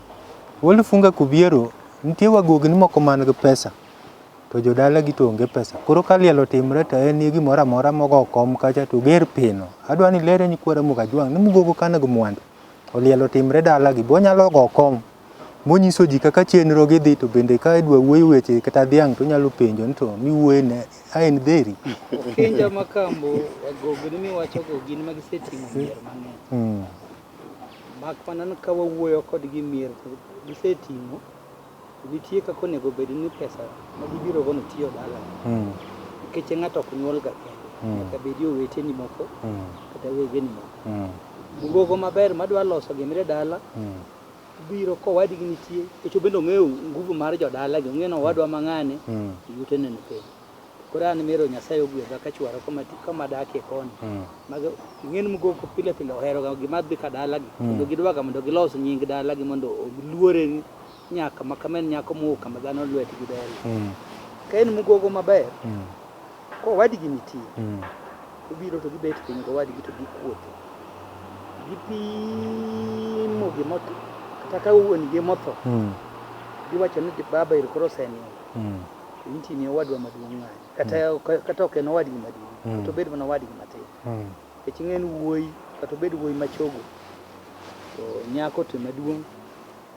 Wolifunga kubiero nitie wagogni moko man gi pesa. To jodala gi to onge pesa. Koro ka liel otimre to en ni gimoro amora mogo kom kacha to ger pino. Adwa ni lere nyikwa Ramogi Ajwang' ni mugogo kana gi mwandu. Oliel otimre dala gi bo nyalo go kom. Monyiso ji kaka chenro gi dhi to bende ka idwa wuoyi weche kata dhiang' to nyalo penjo ni to miwuoye ne aen dheri. Kinja makambo wagogni miwacho go gin magisetimo mier mang'eny. Mak mana ka wawuoyo kodgi mier gisetimo. Nitie kaka onego bed ni pesa ma gibiro gono tiyo dala. Nikech ng'ato ok nyuol ga kende. Nyaka bedi oweteni moko kata wegeni moko. Mugogo maber madwa loso gimre dala. Biro kowadgi nitie. Kecho bendo ng'eyo nguvu mar jodala gi. Ong'eno wadwa mang'ane. Yute nene piny. Koro an mero Nyasaye ogwedha ka chwaro kama dakie koni. Mago ng'en mugogo pile pile ohero ga gima dhi ka dala gi. Kendo gidwaga mondo gilos nying dala gi mondo luore nyaka makamen nyako muka madhano lwetgi dala. Ka en mugogo maber. Kowadgi nitie. Obiro to gibet piny gowadgi to gikuotho. Gipimo gimoto. Kata ka wuon gi motho. Giwacho ni baba ir koro seniel. Inti ni wadwa maduong' ng'any. Kata ok en wadgi maduong'. To bed mana wadgi matin. Kech ng'en wuoyi kata bed wuoyi machogo. To nyako to maduong'.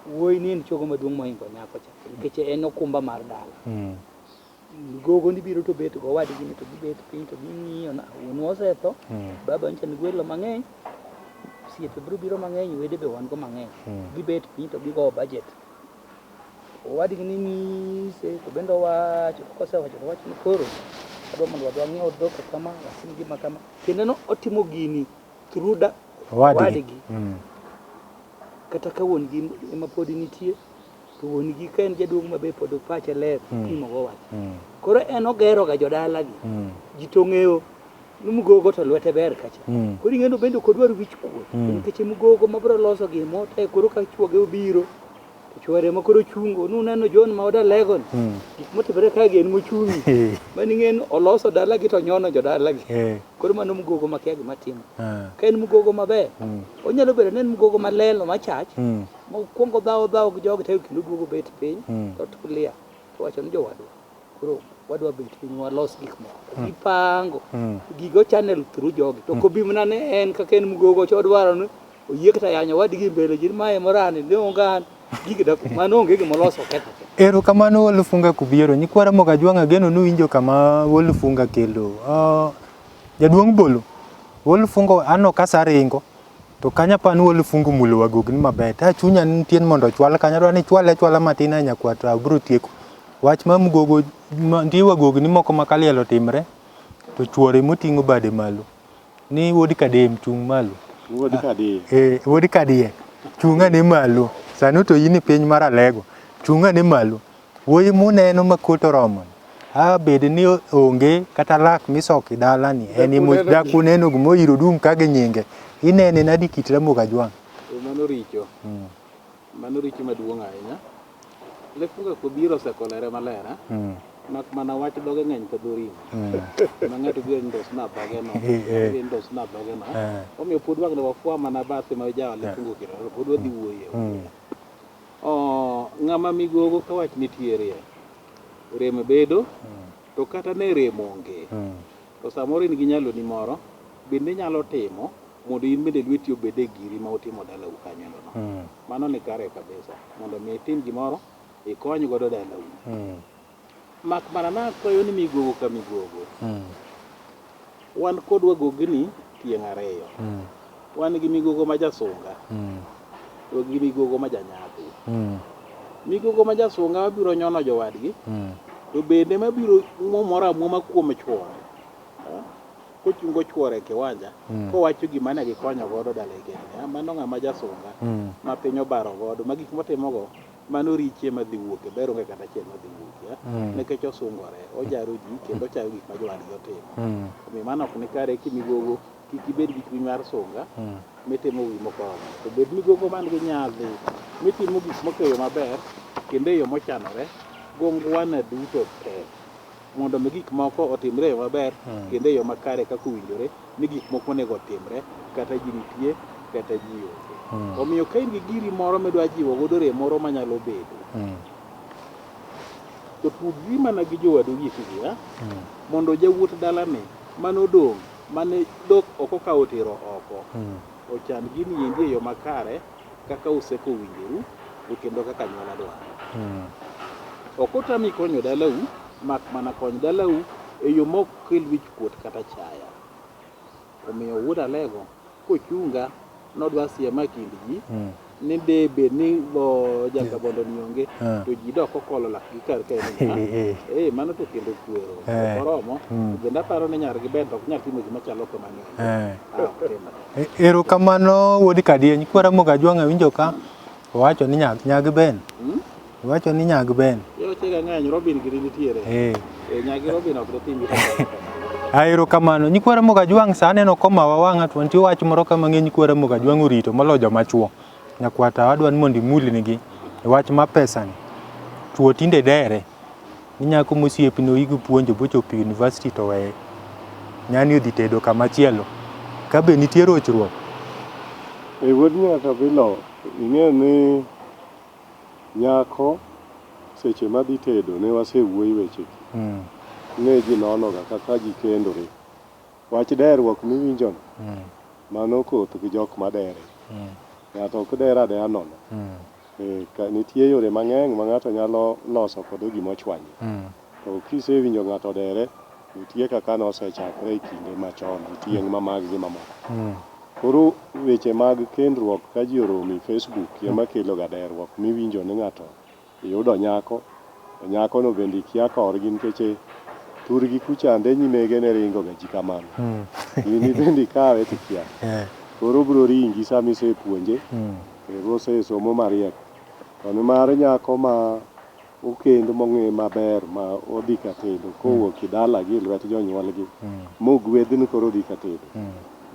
Wuoyi ni en chogo maduong' mohingo nyako cha. Nikech en okumba mar dala. Gogo ni biro to bet go wadgi ni to gibet piny to ging'iyo na wuon osetho. Baba ncha ni gwelo mang'eny. Siepe biro mang'eny wede be wan go mang'eny. Gibet piny to gigo budget. Wadgi ni mise to bendo wacho kosewacho to wacho ni koro adwa mondo wadwa ng'iew dhok kama wasim gima kama. Kendo no otimo gini through wadgi. Kata ka wuon gi ema pod nitie to wuon gi ka en jaduong' mabe pod pache ler timo go wach. Koro en ogero ga jodala gi. Ji to ng'eyo ni mugogo to lwete ber kacha. Koro ing'eno bende kodwar wich kuot. Nikech mugogo mabro loso gimo te koro ka chuoge obiro to chuore ma koro chungo nuneno John ma oda legon. Gik motimre ka gen mochungi. Mani ng'en oloso dala gi to nyono jodala gi. Koro mano mugogo makia gima timo. Ka en mugogo maber. Onyalo bedo ni en mugogo malelo machach. Mokwongo dhaw gi jogi tayo kendo duogo bet piny. To tulia. To wacho ni jowadwa. Koro wadwa bet piny walos gik moko. Gipango. Gigo channel through jogi. To kobimna ne en kaka en mugogo chodwaro ni oyie kata yanyo wadgi mbele jir mae morani ne ongan. Gigda mano onge gimoloso ketho. Erokamano Wolifunga kubiero. Nyikwa Ramogi Ajwang' ageno nuwinjo kama Wolifunga kelo. Jaduong' Bolo. Wolifunga ano kasaringo. To kanya pan Wolifunga mulo wagogni maber. Ta chunya nitie mondo chwal kanya dwa ni chwala matin a nyakwata bro tieko. Wach ma mugogo nitie wagogni moko makaliel otimre. To chuore moting'o bade malo. Ni wodi kadem chung' malo. Wodi kadie. Chunga ne malo. Sano to yini piny mar Alego. Chunga ne malo. Wuoyi muneno makoto romo. Bed ni onge kata lak misoki dala ni. Eni dak uneno gumo iro dum kage nyinge. Inene nadi kit Ramogi Ajwang'. Mano richo. Mano richo maduong' ahinya. Wolifunga kubiro sekolere malera. Mak mana wach doge ng'eny ka dhori. Mang'ato biro ndos na bage no. Biro ndos na bage no. Omiyo pod wang' wafwa mana bathe ma jawa Wolifunga kiro. Pod wadhi wuoye. Ng'ama migogo ka wach nitiere. Rem bedo. To kata ne rem onge. To samoro in gi nyalo ni moro. Bende nyalo timo. Mondo in bende lweti obede giri ma utimo dala ukanyo no. Mano ni kare kabisa. Mondo mi itim gimoro ikony godo dala u. mak mana na kwayo ni migogo ka migogo. Wan kod wagogni tieng' ariyo. Wan gi migogo ma jasunga. To gi migogo ma janyathi. Migogo ma jasunga mabiro nyono jowadgi. To bende mabiro mora muoma kuom chwore. Kochungo chwore kiwanja kowacho gima ne gikonyo godo daleke. Mano ng'ama jasunga ma piny obaro godo ma gik motimogo mano riche madhi wuok e bero kata chiel madhi wuok nikech osungore ojaro ji kendo chayo gik ma jowadgi otimo. Omiyo mano ok ni kare kimigogo kik ibed gi chuny mar sunga mitimo wi moko to bed migogo man gi nyadhi mitimo gik moko e yo maber kendo e yo mochanore gongwana duto te mondo mi gik moko otimre e yo maber kendo e yo makare kaka owinjore ni gik moko onego otimre kata ji nitie kata ji onge. Omiyo ka in gi giri moro midwa jiwo godo rem moro manyalo bedo to tudri mana gi jowadu gikgi mondo jawuot dalane manodong' mane dok oko ka otero oko ochan gini endi e yo makare kaka useko winjoru kendo kaka nyuola dwaro. Okotami konyo dalau mak mana kony dalau e yo mok kel wich kuot kata chaya. Omiyo wuod alego kochunga nodwa siema kind ji ni debe ni bo janga bondo ni onge to ji dok okolo lak gi kar kae mano to kendo kuero koromo bende aparo ni nyar gi bendo ok nyal timo gima chalo kamano. Erokamano wuod Kadieny kwara moga jwang'a winjo ka wacho ni nyag ben wacho ni nyag ben yo chega ng'eny Robin giri nitiere nyagi Robin ok dotimi. Erokamano nyikwara moga jwang' sa aneno komawa wang'a to nitie wach moro kama ng'eny nyikwara moga jwang' orito molo joma chuo. Nyakwata wadwa ni mondo imulnigi wach ma pesa ni tuo tinde dere ni nyako mosiepno igu puonjo bochopo university to weye nyani odhi tedo kamachielo ka be nitie rochruok. Wuod nyaka bilo ing'e ni nyako seche madhi tedo ne wasewuoyi weche ne ji nonoga kaka ji kendore wach derruok miwinjono mano koth gi jok madere ng'ato ok dera deya nono. Nitie yore mang'eny ma ng'ato nyalo loso kod gima ochwanyo to kisewinjo ng'ato dere nitie kaka nosechakre e kinde machon tieng' mamag gi mamoko. Koro weche mag kendruok ka ji oromo e Facebook ema kelo ga derruok miwinjo ni ng'ato yudo nyako nyakono bende kia korgi nikech turgi kuchande nyimege ne ringo ga ji kamano ini bende kawe tikia koro bro ringi sami se puonje rose somo mariek to mar nyako ma okendo mong'e maber ma odhi ka tedo kowuok idala gi lwet jonyuolgi mogwedhni koro odhi ka tedo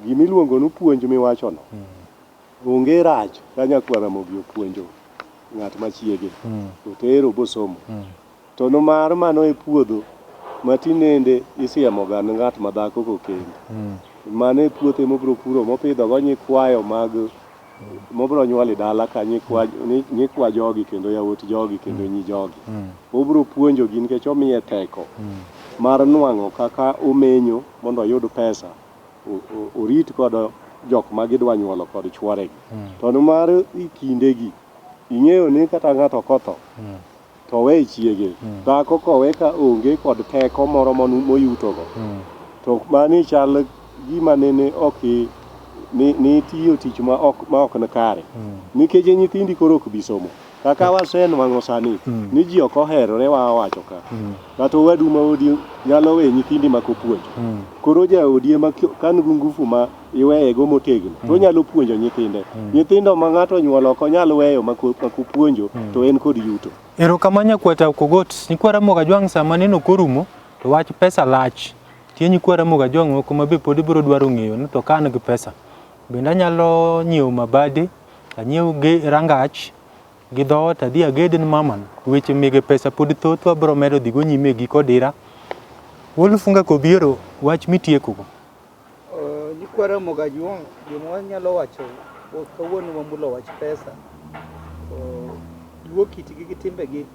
gimiluongo ni puonj miwachono onge rach ka nyakwara mogi opuonjo ng'at machiege otero bosomo to mar mano e puodho matinende isiemo ga ng'at madhako kokendo mano e puothe mobro puro mopidho go nyikwayo mag mobro nyuoli dala ka nyikwa jogi kendo yawuot jogi kendo nyi jogi obro puonjo gi nikech omiye teko mar nwang'o kaka omenyo mondo oyud pesa orit kod jok ma gidwa nyuolo kod chworegi to mar kindegi ing'eyo ni kata ng'ato kotho to we chiege dhako kowe ka onge kod teko moro moyutogo to mani chal gima nene ok ni tiyo tich ma ok nakare nikech nyithindi koro ok bisomo kaka wasenwang'o sani ni ji ok oherore wawacho ka kata wadu ma odi nyalo we nyithindi makopuonjo koro jaodi ema kan gu ngufu ma iweyego motegno to nyalo puonjo nyithindo ma ng'ato nyuolo ok onyal weyo makopuonjo to en kod yuto. Erokamano nyakwata Kogot nyikwara moga jwang' sama neno korumo to wach pesa lach tie nyikwara moga jwang' moko ma be pod biro dwaro ng'eyo ni to kan gi pesa bende anyalo nyiewo mabade anyiew rangach gi dhoot adhi aged ni maman weche mege pesa pod thoth wabiro medo dhigo nyime gi kodira Wolfunga kobiro wach mitiekogo. Nyikwara moga jwang' gima wanyalo wacho kawuono wamulo wach pesa luo kitgi gi timbegi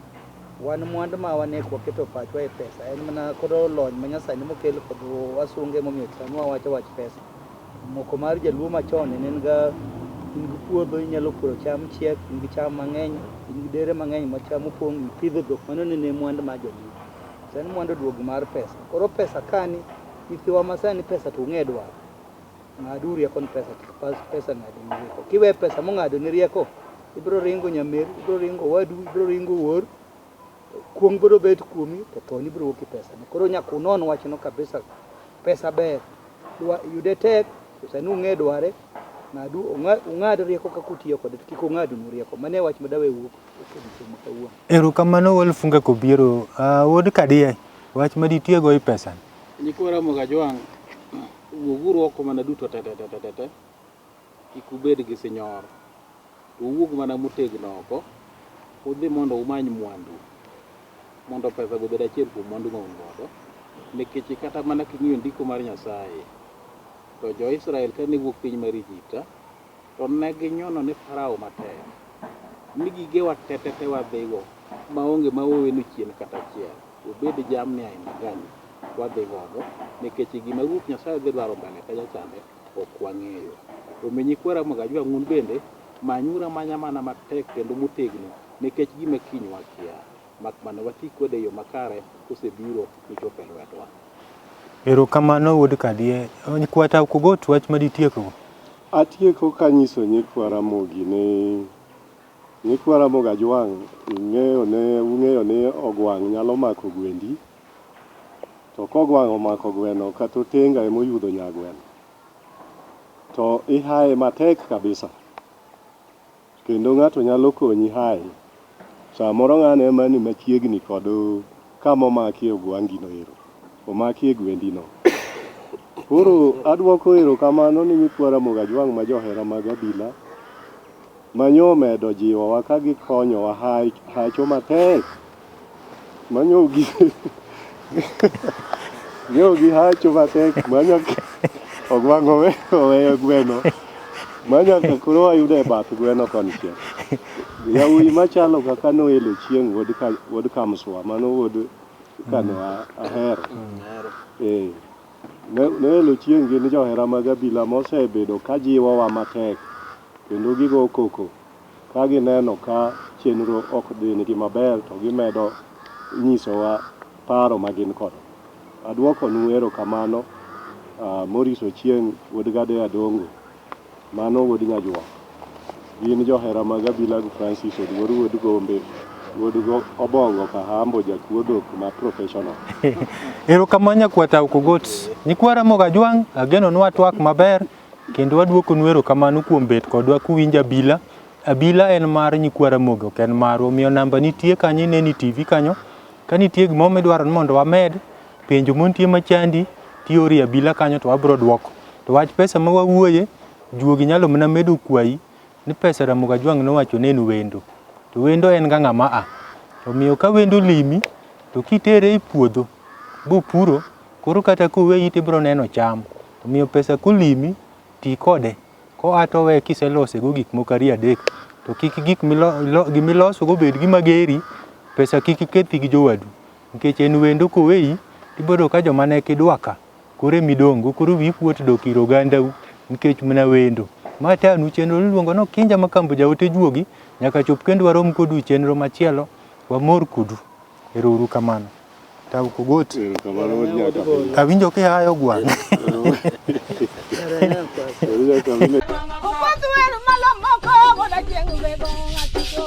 wan mwandu ma wanek waketo pachwa e pesa en mana kod lony ma Nyasaye mokelo kod wasunge momiyo tanwa wacho wach pesa moko mar jaluo machon en ga in gi puodho inyalo puro cham chiek in gi cham mang'eny in gi dere mang'eny ma cham opong' ipidho dhok mano ne mwandu ma jaluo pesa en mwandu duogi mar pesa. Koro pesa kani ithiwa masani pesa to ng'e dwaro. Ng'adu rieko ni pesa ng'adu ni rieko. Kiwe pesa mong'ado ni rieko, ibro ringo nyameri, ibro ringo wadu, ibro ringo wuor. Kuong bro bet kuomi to toni bro wuok pesa. Koro nyaka unon wachno kabisa pesa ber. Yude tek, pesa nu ng'e dware. Ng'adu ung'ad rieko ka kutiyo kod kik ung'adu nu rieko. Mane wach madawe wuok kawuono. Erokamano Wolfunga kobiro. Wuod kadie wach maditiego i pesa. Nyikwara Mogajwang' wuoguru oko mana duto te ikubed gi sinyor. Uwuog mana motegno oko. Udhi mondo umany mwandu. Mondo pesa go bed achiel kuom mwandu ma un godo. Nikech kata mana king'iyo ndiko mar Nyasaye. To jo Israel ka ne wuok piny mar Egypt to ne ginyono ne Farao matek. Ni gigewa tete wadhigo maonge maowe no chien kata achiel. Obed jamni aina gani wadhi godo nikech gima Ruoth Nyasaye dhi dwaro mbele kaja chande ok wang'eyo. Omiyo Nyikwara Mogajwang' un bende manyura manya mana matek kendo motegno nikech gima kiny wakia. Mak mana wati kode yo makare kosebiro nichopo e lwetwa. Erokamano wuod kadie. Nyikwata kogot wach maditieko. Atieko kanyiso Nyikwara Mogi ne Nyikwara Mogajwang' ung'eyo ne ogwang' nyalo mako gwendi. To kogwang' omako gweno kata otenga emoyudho nyagweno. To ihaye matek kabisa. Kendo ng'ato nyalo konyi haye. Samoro ng'ane ema ni machiegni kod kama omakie ogwang'ino ero. Omakie gwendino. Koro adwoko erokamano ni Nyikwara Mogajwang' ma johera mag Abila manyo medo jiwowa ka gikonyowa hacho matek. Manyogi Nyogi hacho matek manyaka ogwang'o oweyo gweno. Manyaka koro wayude bath gweno konchiel. Yawuoyi machalo kaka Noelo Chieng' wuod Kamswa mano wuod kane ahero. Noelo Chieng' gin johera mag Abila mosebedo ka jiwowa matek kendo gigo koko ka gineno ka chenro ok dhi nigi maber to gimedo nyisowa paro magin kod. Adwoko nu erokamano Morris Ochieng' wuod Gade Adongo mano wuod Nyajwa. Gin johera mag Abila gi Francis Oduor wuod Gombe wuod Obongo Kahambo jakuo dhok ma professional. Erokamano Nyakwata kogot. Nyikwara Mogajwang' ageno nwa twak maber kendo wadwoko nu erokamano kuom bet kodwa kuwinjo Abila. Abila en mar Nyikwara Mogi ok en marwa. Omiyo namba nitie kanyo Neni TV kanyo. Ka nitie gimoro midwaro mondo wamed penjo montie machandi tiori Abila kanyo to wabro dwoko. To wach pesa ma wawuoye juogi nyalo mana medo kwayi ni pesa ra Mogajwang' nowacho nenu wendo. To wendo en ga ng'ama a. Omiyo ka wendo limi to kitere i puodho bopuro koro kata koweyi tibro neno cham. Omiyo pesa kulimi ti kode ko ato we kiselose go gik moko ari adek to kik gimiloso go bed gima geri pesa kik kethi gi jowadu nikech en wendo koweyi tibodo ka joma ne kidwaka kore midongo koro wi kuot dok ir ogandau nikech mana wendo. Mata anu chenro luongo no Kinja Makambo jaote juogi nyaka chop kendo warom kodu chenro machielo wamor kudu. Erouru kamano. Tau kogot. Erokamano wuod Nyaka. Awinjo ki hayo gwang'. Malo moko, bola jeng bego, atiko,